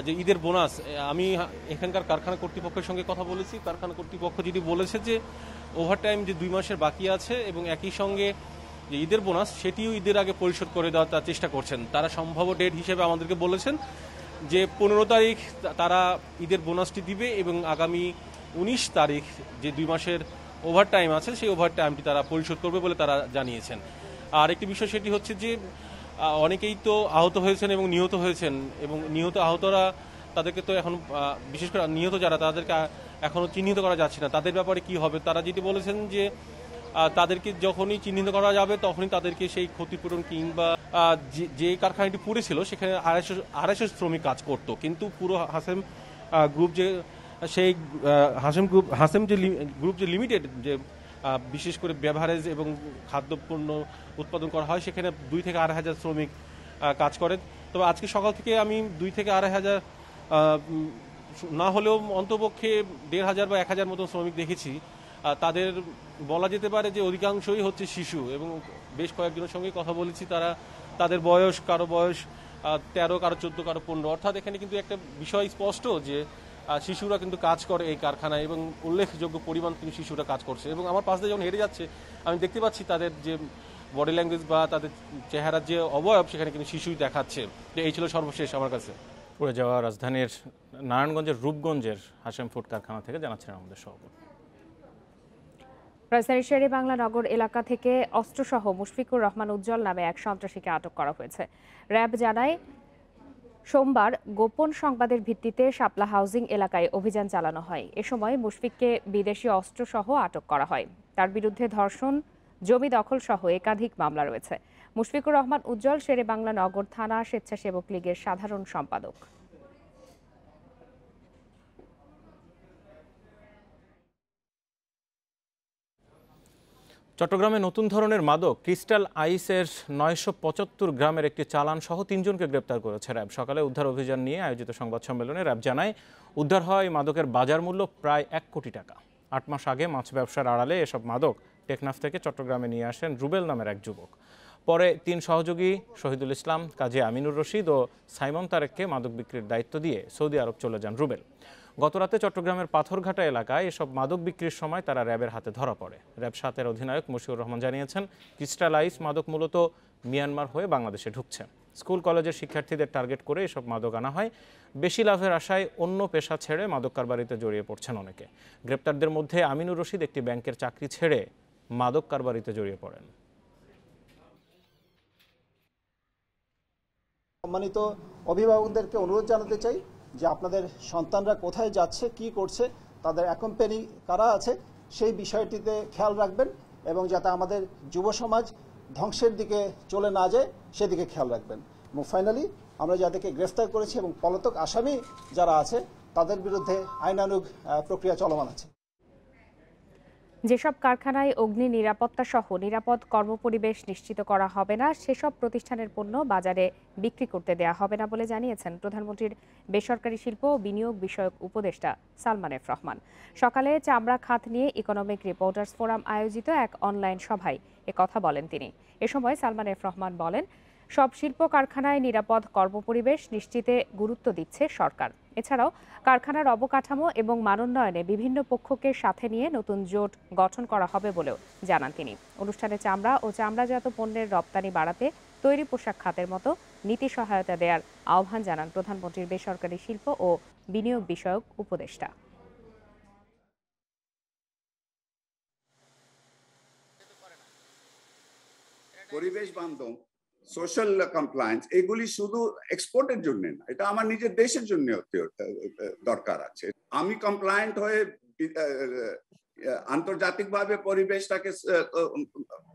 যে ঈদের বোনাস। আমি এখানকার কারখানা কর্তৃপক্ষের সঙ্গে কথা বলেছি, কারখানা কর্তৃপক্ষ যেটি বলেছে যে ওভারটাইম যে 2 মাসের বাকি আছে এবং একই সঙ্গে যে ঈদের বোনাস সেটিও ঈদের আগে পরিশোধ করে দেওয়ার তার চেষ্টা করছেন। তারা সম্ভাব্য ডেট হিসেবে আমাদেরকে বলেছেন যে 15 তারিখ তারা ঈদের বোনাসটি দিবে এবং আগামী 19 তারিখ যে 2 মাসের ওভারটাইম আছে সেই ওভারটাইমটি তারা পরিশোধ করবে বলে তারা জানিয়েছেন। আর একটি বিষয় সেটি হচ্ছে যে অনেকেই তো আহত হয়েছেন এবং নিহত হয়েছেন, এবং নিহত আহতরা তাদেরকে তো এখন বিশেষ করে নিহত যারা তাদেরকে এখনও চিহ্নিত করা যাচ্ছে না, তাদের ব্যাপারে কি হবে? তারা যেটি বলেছেন যে তাদেরকে যখনই চিহ্নিত করা যাবে তখনই তাদেরকে সেই ক্ষতিপূরণ কিংবা যে কারখানাটি পুড়েছিল সেখানে 250 শ্রমিক কাজ করত, কিন্তু পুরো হাসেম গ্রুপ যে সেই হাসেম যে গ্রুপ যে লিমিটেড যে বিশেষ করে বেভারেজ এবং খাদ্যপণ্য উৎপাদন করা হয় সেখানে 2 থেকে 2,500 শ্রমিক কাজ করে। তবে আজকে সকাল থেকে আমি 2 থেকে 2,500 না হলেও অন্তপক্ষে 1,500 বা 1,000 মতো শ্রমিক দেখেছি। তাদের বলা যেতে পারে যে অধিকাংশই হচ্ছে শিশু, এবং বেশ কয়েকজনের সঙ্গে কথা বলেছি, তাদের বয়স কারো বয়স 13, কারো 14, কারো 15। অর্থাৎ এখানে কিন্তু একটা বিষয় স্পষ্ট যে শিশুরা কিন্তু কাজ করে এই কারখানায় এবং উল্লেখযোগ্য পরিমাণ কিন্তু শিশুরা কাজ করছে। এবং আমার পাশ দিয়ে যখন হেঁটে যাচ্ছে আমি দেখতে পাচ্ছি তাদের যে বডি ল্যাঙ্গুয়েজ বা তাদের চেহারার যে অবয়ব সেখানে কিন্তু শিশুই দেখাচ্ছে। এই ছিল সর্বশেষ আমার কাছে। পুড়ে যাওয়া রাজধানীর নারায়ণগঞ্জের রূপগঞ্জের হাশেম ফুড কারখানা থেকে জানাচ্ছেন আমাদের সহকর্মী। রাজধানীর শেরেবাংলা নগর এলাকা থেকে অস্ত্রসহ মুশফিকুর রহমান উজ্জ্বল নামে এক সন্ত্রাসীকে আটক করা হয়েছে। র্যাব জানায় সোমবার গোপন সংবাদের ভিত্তিতে শাপলা হাউজিং এলাকায় অভিযান চালানো হয়। এ সময় মুশফিককে বিদেশি অস্ত্রসহ আটক করা হয়। তার বিরুদ্ধে ধর্ষণ, জমি দখল সহ একাধিক মামলা রয়েছে। মুশফিকুর রহমান উজ্জ্বল শেরেবাংলা নগর থানা স্বেচ্ছাসেবক লীগের সাধারণ সম্পাদক। চট্টগ্রামে নতুন ধরনের মাদক ক্রিস্টাল আইসের 975 গ্রামের একটি চালান সহ 3 জনকে গ্রেপ্তার করেছে র্যাব। সকালে উদ্ধার অভিযান নিয়ে আয়োজিত সংবাদ সম্মেলনে র্যাব জানায়, উদ্ধার হয় এই মাদকের বাজার মূল্য প্রায় 1 কোটি টাকা। 8 মাস আগে মাছ ব্যবসার আড়ালে এসব মাদক টেকনাফ থেকে চট্টগ্রামে নিয়ে আসেন রুবেল নামের এক যুবক। পরে 3 সহযোগী শহীদুল ইসলাম, কাজী আমিনুর রশিদ ও সাইমন তারেককে মাদক বিক্রির দায়িত্ব দিয়ে সৌদি আরব চলে যান রুবেল। গতরাতে চট্টগ্রামের পাথরঘাটা এলাকায় এসব মাদক বিক্রির সময় তারা র্যাবের হাতে ধরা পড়ে। র্যাব 7-এর অধিনায়ক মশিউর রহমান জানিয়েছেন, ক্রিস্টাল আইস মাদক মূলত মিয়ানমার হয়ে বাংলাদেশে ঢুকছে। স্কুল কলেজের শিক্ষার্থীদের টার্গেট করে এসব মাদক আনা হয়। বেশি লাভের আশায় অন্য পেশা ছেড়ে মাদক কারবারিতে জড়িয়ে পড়ছেন অনেকে। গ্রেপ্তারদের মধ্যে আমিনুর রশিদ একটি ব্যাংকের চাকরি ছেড়ে মাদক কারবারিতে জড়িয়ে পড়েন। সম্মানিত অভিভাবকদেরকে অনুরোধ জানাতে চাই যে আপনাদের সন্তানরা কোথায় যাচ্ছে, কি করছে, তাদের অ্যাকম্পানি কারা আছে, সেই বিষয়টিতে খেয়াল রাখবেন এবং যাতে আমাদের যুব সমাজ ধ্বংসের দিকে চলে না যায় সেদিকে খেয়াল রাখবেন। এবং ফাইনালি আমরা যাদেরকে গ্রেফতার করেছি এবং পলাতক আসামি যারা আছে তাদের বিরুদ্ধে আইনানুগ প্রক্রিয়া চলমান আছে। যেসব কারখানায় অগ্নি নিরাপত্তা সহ নিরাপদ কর্মপরিবেশ নিশ্চিত করা হবে না, সেসব প্রতিষ্ঠানের পণ্য বাজারে বিক্রি করতে দেয়া হবে না বলে জানিয়েছেন প্রধানমন্ত্রীর বেসরকারি শিল্প ও বিনিয়োগ বিষয়ক উপদেষ্টা সালমান এফ রহমান। সকালে চামড়া খাত নিয়ে ইকোনমিক রিপোর্টার্স ফোরাম আয়োজিত এক অনলাইন সভায় কথা বলেন তিনি। এ সময় সালমান এফ রহমান বলেন, সব শিল্প কারখানায় নিরাপদ কর্মপরিবেশ নিশ্চিতে গুরুত্ব দিচ্ছে সরকার। এছাড়াও কারখানার অবকাঠামো এবং মানোন্নয়নে বিভিন্ন পক্ষকে সাথে নিয়ে নতুন জোট গঠন করা হবে বলেও জানান তিনি। অনুষ্ঠানে চামড়া ও চামড়াজাত পণ্যের রপ্তানি বাড়াতে তৈরি পোশাক খাতের মতো নীতি সহায়তা দেওয়ার আহ্বান জানান প্রধানমন্ত্রীর বেসরকারি শিল্প ও বিনিয়োগ বিষয়ক উপদেষ্টা। পরিবেশ বান্ধব, সোশ্যাল কমপ্লায়েন্স, এগুলি শুধু এক্সপোর্টের জন্য না, এটা আমার নিজের দেশের জন্য দরকার আছে। আমি কমপ্লায়েন্ট হয়ে আন্তর্জাতিকভাবে পরিবেশটাকে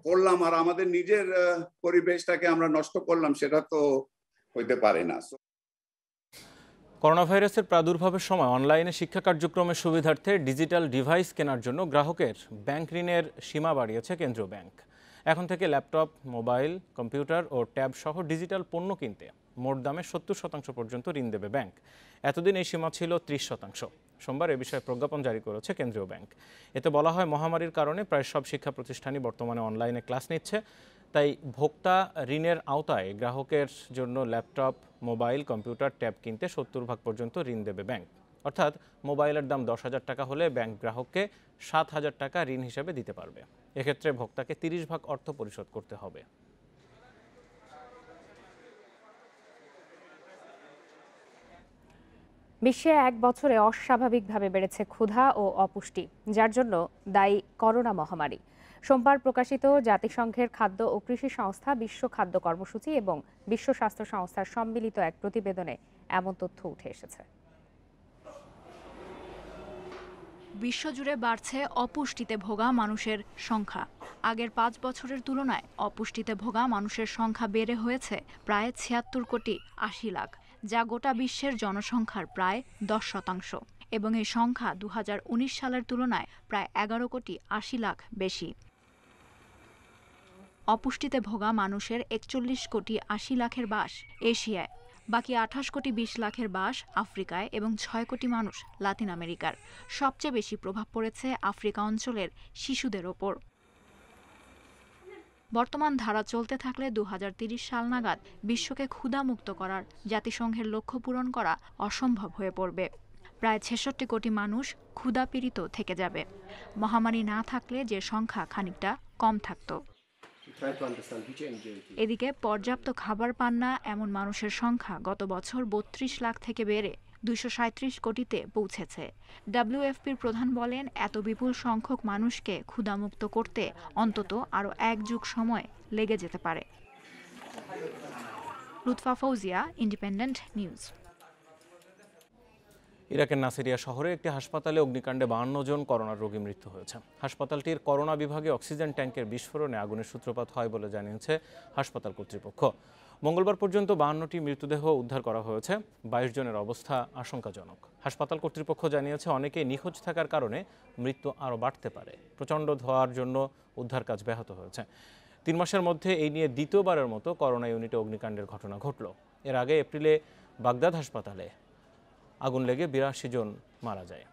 করলাম আর আমাদের নিজের পরিবেশটাকে আমরা নষ্ট করলাম, সেটা তো হইতে পারে না। করোনা ভাইরাসের প্রাদুর্ভাবের সময় অনলাইনে শিক্ষা কার্যক্রমের সুবিধার্থে ডিজিটাল ডিভাইস কেনার জন্য গ্রাহকের ব্যাংক ঋণের সীমা বাড়িয়েছে কেন্দ্রীয় ব্যাংক। এখন থেকে ল্যাপটপ, মোবাইল, কম্পিউটার ও ট্যাব সহ ডিজিটাল পণ্য কিনতে মোট দামে 70% পর্যন্ত ঋণ দেবে ব্যাংক। এতদিন এই সীমা ছিল 30%। সোমবার এ বিষয়ে প্রজ্ঞাপন জারি করেছে কেন্দ্রীয় ব্যাংক। এতে বলা হয়, মহামারীর কারণে প্রায় সব শিক্ষা প্রতিষ্ঠানই বর্তমানে অনলাইনে ক্লাস নিচ্ছে। তাই ভোক্তা ঋণের আওতায় গ্রাহকের জন্য ল্যাপটপ, মোবাইল, কম্পিউটার, ট্যাব কিনতে 70% পর্যন্ত ঋণ দেবে ব্যাংক। অর্থাৎ মোবাইলের দাম 10,000 টাকা হলে ব্যাংক গ্রাহককে 7,000 টাকা ঋণ হিসেবে দিতে পারবে। এক্ষেত্রে ভোক্তাকে 30% অর্থ পরিশোধ করতে হবে। বিশ্বে এক বছরে অস্বাভাবিকভাবে বেড়েছে ক্ষুধা ও অপুষ্টি, যার জন্য দায়ী করোনা মহামারী। সোমবার প্রকাশিত জাতিসংঘের খাদ্য ও কৃষি সংস্থা, বিশ্ব খাদ্য কর্মসূচি এবং বিশ্ব স্বাস্থ্য সংস্থার সম্মিলিত এক প্রতিবেদনে এমন তথ্য উঠে এসেছে। বিশ্বজুড়ে বাড়ছে অপুষ্টিতে ভোগা মানুষের সংখ্যা। আগের 5 বছরের তুলনায় অপুষ্টিতে ভোগা মানুষের সংখ্যা বেড়ে হয়েছে প্রায় 76 কোটি 80 লাখ, যা গোটা বিশ্বের জনসংখ্যার প্রায় 10% এবং এই সংখ্যা 2019 সালের তুলনায় প্রায় 11 কোটি 80 লাখ বেশি। অপুষ্টিতে ভোগা মানুষের 41 কোটি 80 লাখের বাস এশিয়ায়, বাকি 28 কোটি 20 লাখের বাস আফ্রিকায় এবং 6 কোটি মানুষ লাতিন আমেরিকার। সবচেয়ে বেশি প্রভাব পড়েছে আফ্রিকা অঞ্চলের শিশুদের ওপর। বর্তমান ধারা চলতে থাকলে 2030 সাল নাগাদ বিশ্বকে ক্ষুধামুক্ত করার জাতিসংঘের লক্ষ্য পূরণ করা অসম্ভব হয়ে পড়বে। প্রায় 66 কোটি মানুষ ক্ষুধাপীড়িত থেকে যাবে। মহামারী না থাকলে যে সংখ্যা খানিকটা কম থাকত। এদিকে পর্যাপ্ত খাবার পান না এমন মানুষের সংখ্যা গত বছর 32 লাখ থেকে বেড়ে 237 কোটিতে পৌঁছেছে। ডব্লিউএফপির প্রধান বলেন, এত বিপুল সংখ্যক মানুষকে ক্ষুধামুক্ত করতে অন্তত আরও 1 যুগ সময় লেগে যেতে পারে। Lutfa Fouzia, independent news. ইরাকের নাসিরিয়া শহরে একটি হাসপাতালে অগ্নিকাণ্ডে 52 জন করোনার রোগী মৃত্যু হয়েছে। হাসপাতালটির করোনা বিভাগে অক্সিজেন ট্যাঙ্কের বিস্ফোরণে আগুনের সূত্রপাত হয় বলে জানিয়েছে হাসপাতাল কর্তৃপক্ষ। মঙ্গলবার পর্যন্ত 52টি মৃতদেহ উদ্ধার করা হয়েছে। 22 জনের অবস্থা আশঙ্কাজনক। হাসপাতাল কর্তৃপক্ষ জানিয়েছে অনেকেই নিখোঁজ থাকার কারণে মৃত্যু আরও বাড়তে পারে। প্রচণ্ড ধোঁয়ার জন্য উদ্ধার কাজ ব্যাহত হয়েছে। 3 মাসের মধ্যে এই নিয়ে দ্বিতীয়বারের মতো করোনা ইউনিটে অগ্নিকাণ্ডের ঘটনা ঘটল। এর আগে এপ্রিলে বাগদাদ হাসপাতালে আগুন লেগে 82 জন মারা যায়।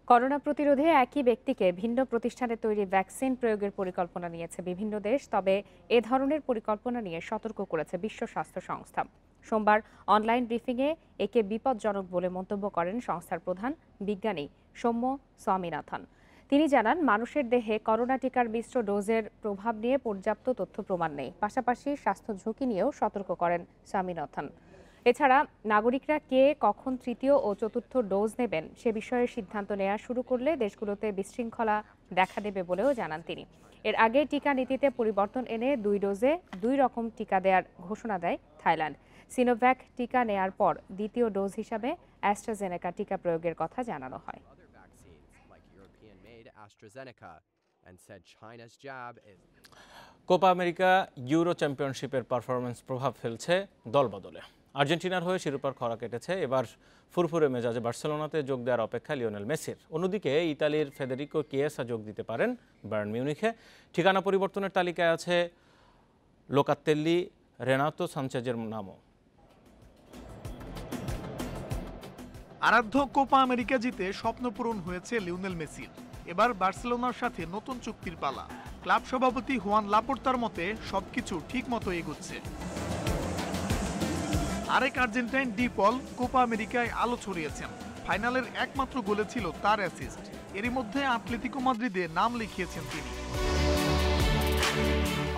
করোনা প্রতিরোধে একই ব্যক্তিকে ভিন্ন প্রতিষ্ঠানে তৈরি ভ্যাকসিন প্রয়োগের পরিকল্পনা নিয়েছে বিভিন্ন দেশ। তবে এ ধরনের পরিকল্পনা নিয়ে সতর্ক করেছে বিশ্ব স্বাস্থ্য সংস্থা। সোমবার অনলাইন ব্রিফিংয়ে একে বিপজ্জনক বলে মন্তব্য করেন সংস্থার প্রধান বিজ্ঞানী সৌম্য স্বামীনাথন। তিনি জানান, মানুষের দেহে করোনা টিকার মিশ্র ডোজের প্রভাব নিয়ে পর্যাপ্ত তথ্য প্রমাণ নেই। পাশাপাশি স্বাস্থ্য ঝুঁকি নিয়েও সতর্ক করেন স্বামীনাথন। এছাড়া নাগরিকরা কে কখন তৃতীয় ও চতুর্থ ডোজ নেবেন সে বিষয়ে সিদ্ধান্ত নেওয়া শুরু করলে দেশগুলোতে বিশৃঙ্খলা দেখা দেবে বলেও জানান তিনি। এর আগে টিকা নীতিতে পরিবর্তন এনে 2 ডোজে 2 রকম টিকা দেওয়ার ঘোষণা দেয় থাইল্যান্ড। সিনোভ্যাক টিকা নেয়ার পর দ্বিতীয় ডোজ হিসাবে অ্যাস্ট্রাজেনেকা টিকা প্রয়োগের কথা জানানো হয়। কোপা আমেরিকা ইউরো চ্যাম্পিয়নশিপের পারফরমেন্স প্রভাব ফেলছে দলবদলে। আর্জেন্টিনার হয়ে শিরোপার খরা কেটেছে এবার ফুরফুরে মেজাজে বার্সেলোনাতে যোগ দেওয়ার অপেক্ষা লিওনেল মেসির। অন্যদিকে ইতালির ফেদেরিকো কিয়েসা যোগ দিতে পারেন বায়ার্ন মিউনিখে। ঠিকানা পরিবর্তনের তালিকায় আছে লোকাতেল্লি, রেনাতো সানচেজের নামও। আরাধ্য কোপা আমেরিকা জিতে স্বপ্ন পূরণ হয়েছে লিওনেল মেসির। এবার বার্সেলোনার সাথে নতুন চুক্তির পালা। ক্লাব সভাপতি হুয়ান লাপোর্তার মতে সবকিছু ঠিক মতো এগোচ্ছে। আরেক আর্জেন্টাইন ডি পল কোপা আমেরিকায় আলো ছড়িয়েছেন। ফাইনালের একমাত্র গোলে ছিল তার অ্যাসিস্ট। এরই মধ্যে আতলেতিকো মাদ্রিদে নাম লিখিয়েছেন তিনি।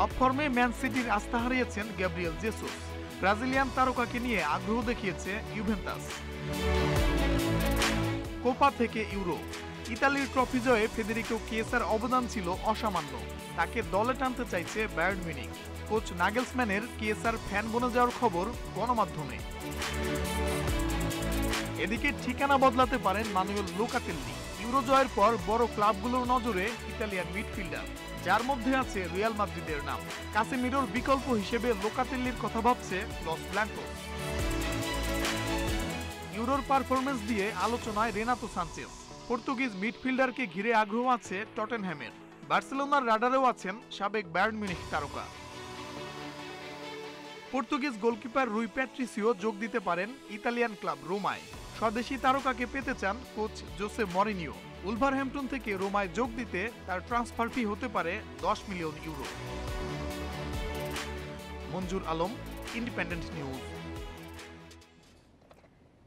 অফর্মে ম্যান সিটির আস্থা হারিয়েছেন গ্যাব্রিয়েল জেসুস। ব্রাজিলিয়ান তারকাকে নিয়ে আগ্রহ দেখিয়েছে ইউভেন্টাস। কোপা থেকে ইউরো। ইতালির ট্রফি জয়ে ফেদেরিকো কিয়েসার অবদান ছিল অসামান্য। তাকে দলে টানতে চাইছে বায়ার্ন মিউনিখ। কোচ নাগেলসম্যানের কিয়েসার ফ্যান বনে যাওয়ার খবর গণমাধ্যমে। এদিকে ঠিকানা বদলাতে পারেন মানুয়েল লোকাতেল্লি। ইউরো জয়ের পর বড় ক্লাবগুলোর নজরে ইতালিয়ান মিডফিল্ডার, যার মধ্যে আছে রিয়াল মাদ্রিদের নাম। কাসেমিরোর বিকল্প হিসেবে লোকাতেল্লির কথা ভাবছে লস ব্ল্যাঙ্কোস। ইউরোর পারফরমেন্স দিয়ে আলোচনায় রেনাতো সানচেজ। পর্তুগিজ মিডফিল্ডারকে ঘিরে আগ্রহ আছে টটেনহ্যামের। বার্সেলোনার রাডারেও আছেন সাবেক বায়ার্ন মিউনিখ তারকা। পর্তুগিজ গোলকিপার রুই প্যাট্রিসিও যোগ দিতে পারেন ইতালিয়ান ক্লাব রোমায়। স্বদেশি তারকাকে পেতে চান কোচ জোসে মরিনিও। উলভারহ্যাম্পটন থেকে রোমায় যোগ দিতে তার ট্রান্সফার ফি হতে পারে 10 মিলিয়ন ইউরো। মঞ্জুর আলম, ইন্ডিপেন্ডেন্ট নিউজ।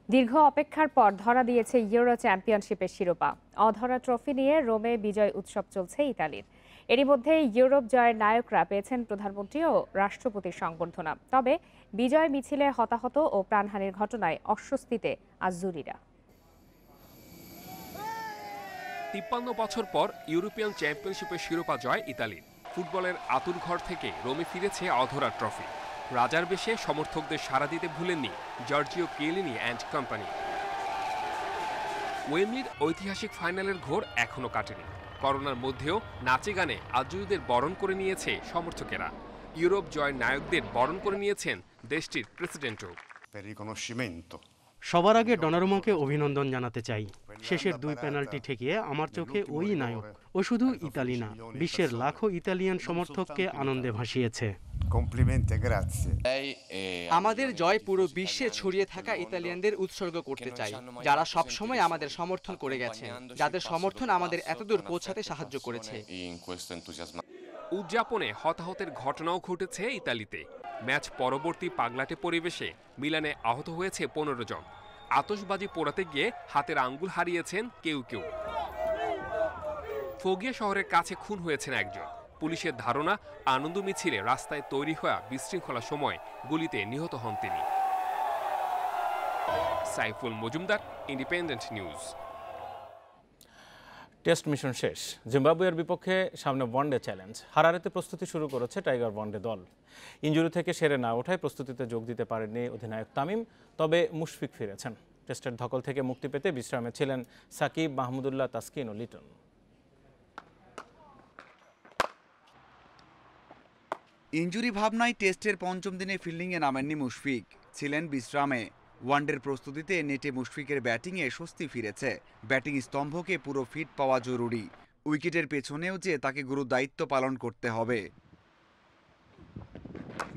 দীর্ঘ অপেক্ষার পর ধরা দিয়েছে ইউরো চ্যাম্পিয়নশিপের শিরোপা। অধরা ট্রফি নিয়ে রোমে বিজয় উৎসব চলছে ইতালির। এরই মধ্যে ইউরোপ জয়ের নায়করা পেয়েছেন প্রধানমন্ত্রী ও রাষ্ট্রপতির সংবর্ধনা। তবে বিজয় মিছিলে হতাহত ও প্রাণহানির ঘটনায় অস্বস্তিতে আজ্জুরিরা। 53 বছর পর ইউরোপিয়ান চ্যাম্পিয়নশিপের শিরোপা জয় ইতালির। ফুটবলের আতুরঘর থেকে রোমে ফিরেছে অধরা ট্রফি। রাজার বেশে সমর্থকদের সাড়া দিতে ভুলেননি জর্জিও কিয়েলিনি অ্যান্ড কোম্পানি। ওয়েমলির ঐতিহাসিক ফাইনালের ঘোর এখনো কাটেনি। করোনার মধ্যেও নাচে গানে আজ্জুরিদের বরণ করে নিয়েছে সমর্থকেরা। ইউরোপ জয়ের নায়কদের বরণ করে নিয়েছেন দেশটির প্রেসিডেন্টও। সবার আগে ডনারুমাকে অভিনন্দন জানাতে চাই। শেষের 2 পেনাল্টি ঠেকিয়ে আমার চোখে ওই নায়ক। ও শুধু ইতালি না, বিশ্বের লাখো ইতালিয়ান সমর্থককে আনন্দে ভাসিয়েছে। আমাদের জয় পুরো বিশ্বে ছড়িয়ে থাকা ইতালিয়ানদের উৎসর্গ করতে চাই, যারা সব সময় আমাদের সমর্থন করে গেছেন, যাদের সমর্থন আমাদের এতদূর পৌঁছাতে সাহায্য করেছে। উদযাপনে হতাহতের ঘটনাও ঘটেছে ইতালিতে। ম্যাচ পরবর্তী পাগলাটে পরিবেশে মিলানে আহত হয়েছে 15 জন। আতশবাজি পোড়াতে গিয়ে হাতের আঙ্গুল হারিয়েছেন কেউ কেউ। ফোগিয়া শহরের কাছে খুন হয়েছেন একজন। পুলিশের ধারণা আনন্দ মিছিলে রাস্তায় তৈরি হওয়া বিশৃঙ্খলা সময় গুলিতে নিহত হন তিনি। Saiful Majumdar, independent news. Test mission শেষ। জিম্বাবুয়ের বিপক্ষে সামনে ওয়ানডে চ্যালেঞ্জ। হারারেতে প্রস্তুতি শুরু করেছে টাইগার ওয়ানডে দল। ইনজুরি থেকে সেরে না ওঠায় প্রস্তুতিতে যোগ দিতে পারেননি অধিনায়ক তামিম, তবে মুশফিক ফিরেছেন। টেস্টের ধকল থেকে মুক্তি পেতে বিশ্রামে ছিলেন সাকিব, মাহমুদুল্লাহ, তাসকিন ও লিটন। ইনজুরি ভাবনায় টেস্টের পঞ্চম দিনে ফিল্ডিংয়ে নামেননি মুশফিক, ছিলেন বিশ্রামে। ওয়ানডের প্রস্তুতিতে নেটে মুশফিকের ব্যাটিংয়ে স্বস্তি ফিরেছে। ব্যাটিং স্তম্ভকে পুরো ফিট পাওয়া জরুরি। উইকেটের পেছনেও যে তাকে গুরু দায়িত্ব পালন করতে হবে।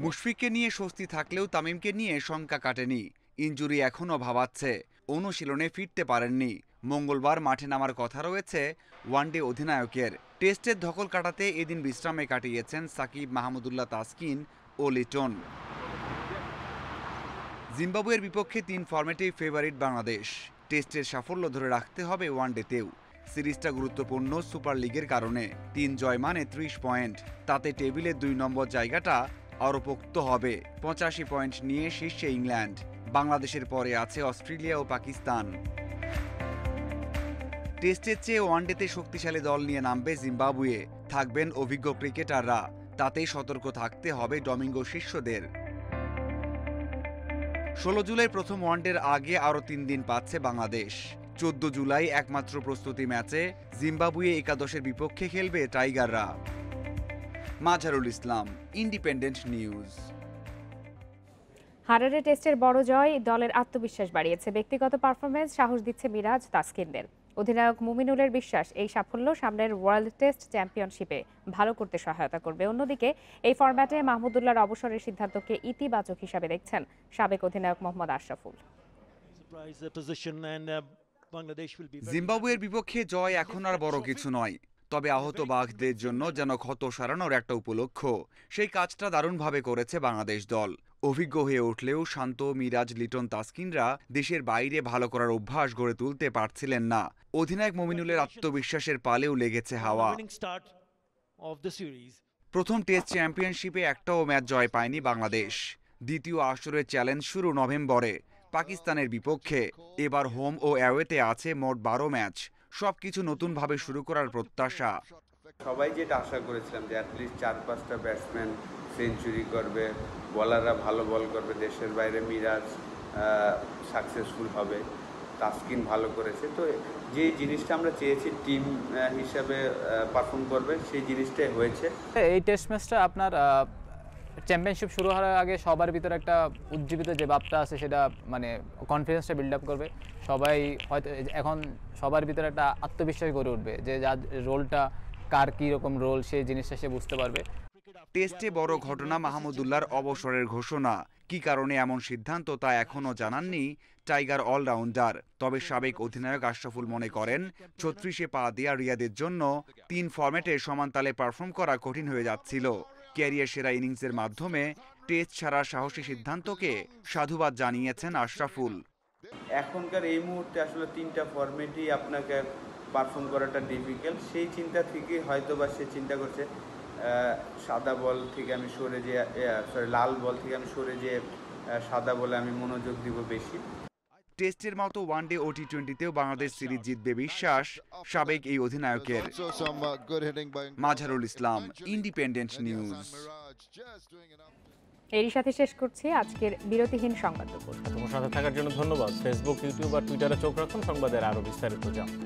মুশফিককে নিয়ে স্বস্তি থাকলেও তামিমকে নিয়ে শঙ্কা কাটেনি। ইনজুরি এখনও ভাবাচ্ছে, অনুশীলনে ফিরতে পারেননি। মঙ্গলবার মাঠে নামার কথা রয়েছে ওয়ানডে অধিনায়কের। টেস্টের ধকল কাটাতে এদিন বিশ্রামে কাটিয়েছেন সাকিব, মাহমুদুল্লাহ, তাসকিন ও লিটন। জিম্বাবুয়ের বিপক্ষে 3 ফরম্যাটেই ফেভারিট বাংলাদেশ। টেস্টের সাফল্য ধরে রাখতে হবে ওয়ানডেতেও। সিরিজটা গুরুত্বপূর্ণ সুপার লিগের কারণে। 3 জয় মানে 30 পয়েন্ট। তাতে টেবিলের 2 নম্বর জায়গাটা আরও পোক্ত হবে। 85 পয়েন্ট নিয়ে শীর্ষে ইংল্যান্ড। বাংলাদেশের পরে আছে অস্ট্রেলিয়া ও পাকিস্তান। টেস্টের চেয়ে ওয়ানডেতে শক্তিশালী দল নিয়ে নামবে জিম্বাবুয়ে। থাকবেন অভিজ্ঞ ক্রিকেটাররা। তাতেই সতর্ক থাকতে হবে ডমিঙ্গো শিষ্যদের। 16 জুলাই প্রথম ওয়ানডের আগে আরও 3 দিন পাচ্ছে বাংলাদেশ। 14 জুলাই একমাত্র প্রস্তুতি ম্যাচে জিম্বাবুয়ে একাদশের বিপক্ষে খেলবে টাইগাররা। মাঝারুল ইসলাম, ইন্ডিপেন্ডেন্ট নিউজ। হারারে টেস্টের বড় জয় দলের আত্মবিশ্বাস বাড়িয়েছে। ব্যক্তিগত পারফরমেন্স সাহস দিচ্ছে মিরাজ, তাসকিনদের। অধিনায়ক মুমিনুলের বিশ্বাস এই সাফল্য সামনের ওয়ার্ল্ড টেস্ট চ্যাম্পিয়নশিপে ভালো করতে সহায়তা করবে। অন্যদিকে এই ফরম্যাটে মাহমুদুল্লাহর অবসরের সিদ্ধান্তকে ইতিবাচক হিসাবে দেখছেন সাবেক অধিনায়ক মোহাম্মদ আশরাফুল। জিম্বাবুয়ের বিপক্ষে জয় এখন আর বড় কিছু নয়, তবে আহত বাঘদের জন্য যেন ক্ষত সারানোর একটা উপলক্ষ। সেই কাজটা দারুণভাবে করেছে বাংলাদেশ দল। অভিজ্ঞ হয়ে উঠলেও শান্ত, মিরাজ, লিটন, তাসকিনরা দেশের বাইরে ভালো করার অভ্যাস গড়ে তুলতে পারছিলেন না। অধিনায়ক মুমিনুলের আত্মবিশ্বাসের পালেও লেগেছে হাওয়া। প্রথম টেস্ট চ্যাম্পিয়নশিপে একটাও ম্যাচ জয় পায়নি বাংলাদেশ। দ্বিতীয় আসরের চ্যালেঞ্জ শুরু নভেম্বরে পাকিস্তানের বিপক্ষে। এবার হোম ও অ্যাওয়েতে আছে মোট 12 ম্যাচ। সবকিছু নতুনভাবে শুরু করার প্রত্যাশা। সবাই যেটা আশা করেছিলাম যে অ্যাটলিস্ট 4-5টা ব্যাটসম্যান সেঞ্চুরি করবে, বলাররা ভালো বল করবে, দেশের বাইরে মিরাজ সাকসেসফুল হবে, তাসকিন ভালো করেছে। তো যে জিনিসটা আমরা চেয়েছি টিম হিসাবে পারফর্ম করবে, সেই জিনিসটাই হয়েছে। এই টেস্ট ম্যাচটা আপনার চ্যাম্পিয়নশিপ শুরু হওয়ার আগে সবার ভিতরে একটা উজ্জীবিত যে ভাবটা আছে, সেটা মানে কনফিডেন্সটা বিল্ড আপ করবে। সবাই হয়তো এখন সবার ভিতরে একটা আত্মবিশ্বাস গড়ে উঠবে যে যার রোলটা কার কী রকম রোল, সেই জিনিসটা সে বুঝতে পারবে। টেস্টে বড় ঘটনা মাহমুদুল্লাহর অবসরের ঘোষণা। কি কারণে এমন সিদ্ধান্ত তা এখনও জানাননি টাইগার অলরাউন্ডার। তবে সাবেক অধিনায়ক আশরাফুল মনে করেন 36-এ পা দেয়া রিয়াদের জন্য 3 ফরম্যাটে সমান তালে পারফর্ম করা কঠিন হয়ে যাচ্ছিল। ক্যারিয়ার সেরা ইনিংসের মাধ্যমে টেস্ট ছাড়ার সাহসী সিদ্ধান্তকে সাধুবাদ জানিয়েছেন আশরাফুল। এখনকার এই মুহূর্তে আসলে 3টা ফরম্যাটই আপনাকে পারফর্ম করাটা ডিফিকাল্ট। সেই চিন্তা থেকে হয়তোবা সে চিন্তা করছে সাদা বল থেকে আমি সরে যে লাল বল থেকে আমি সরে যে সাদা বলে আমি মনোযোগ দিব বেশি। টেস্টের মতো ওয়ানডে ও টি-20তেও বাংলাদেশ সিরিজ জিতবে বিশ্বাস সাবেক এই অধিনায়কের। মাঝারুল ইসলাম, ইন্ডিপেন্ডেন্ট নিউজ। এরই সাথে শেষ করছি আজকের বিরতিহীন সংবাদ দুপুর। তোমার সাথে থাকার জন্য ধন্যবাদ। ফেসবুক, ইউটিউব আর টুইটারে চোখ রাখুন সংবাদের আরো বিস্তারিত জানতে।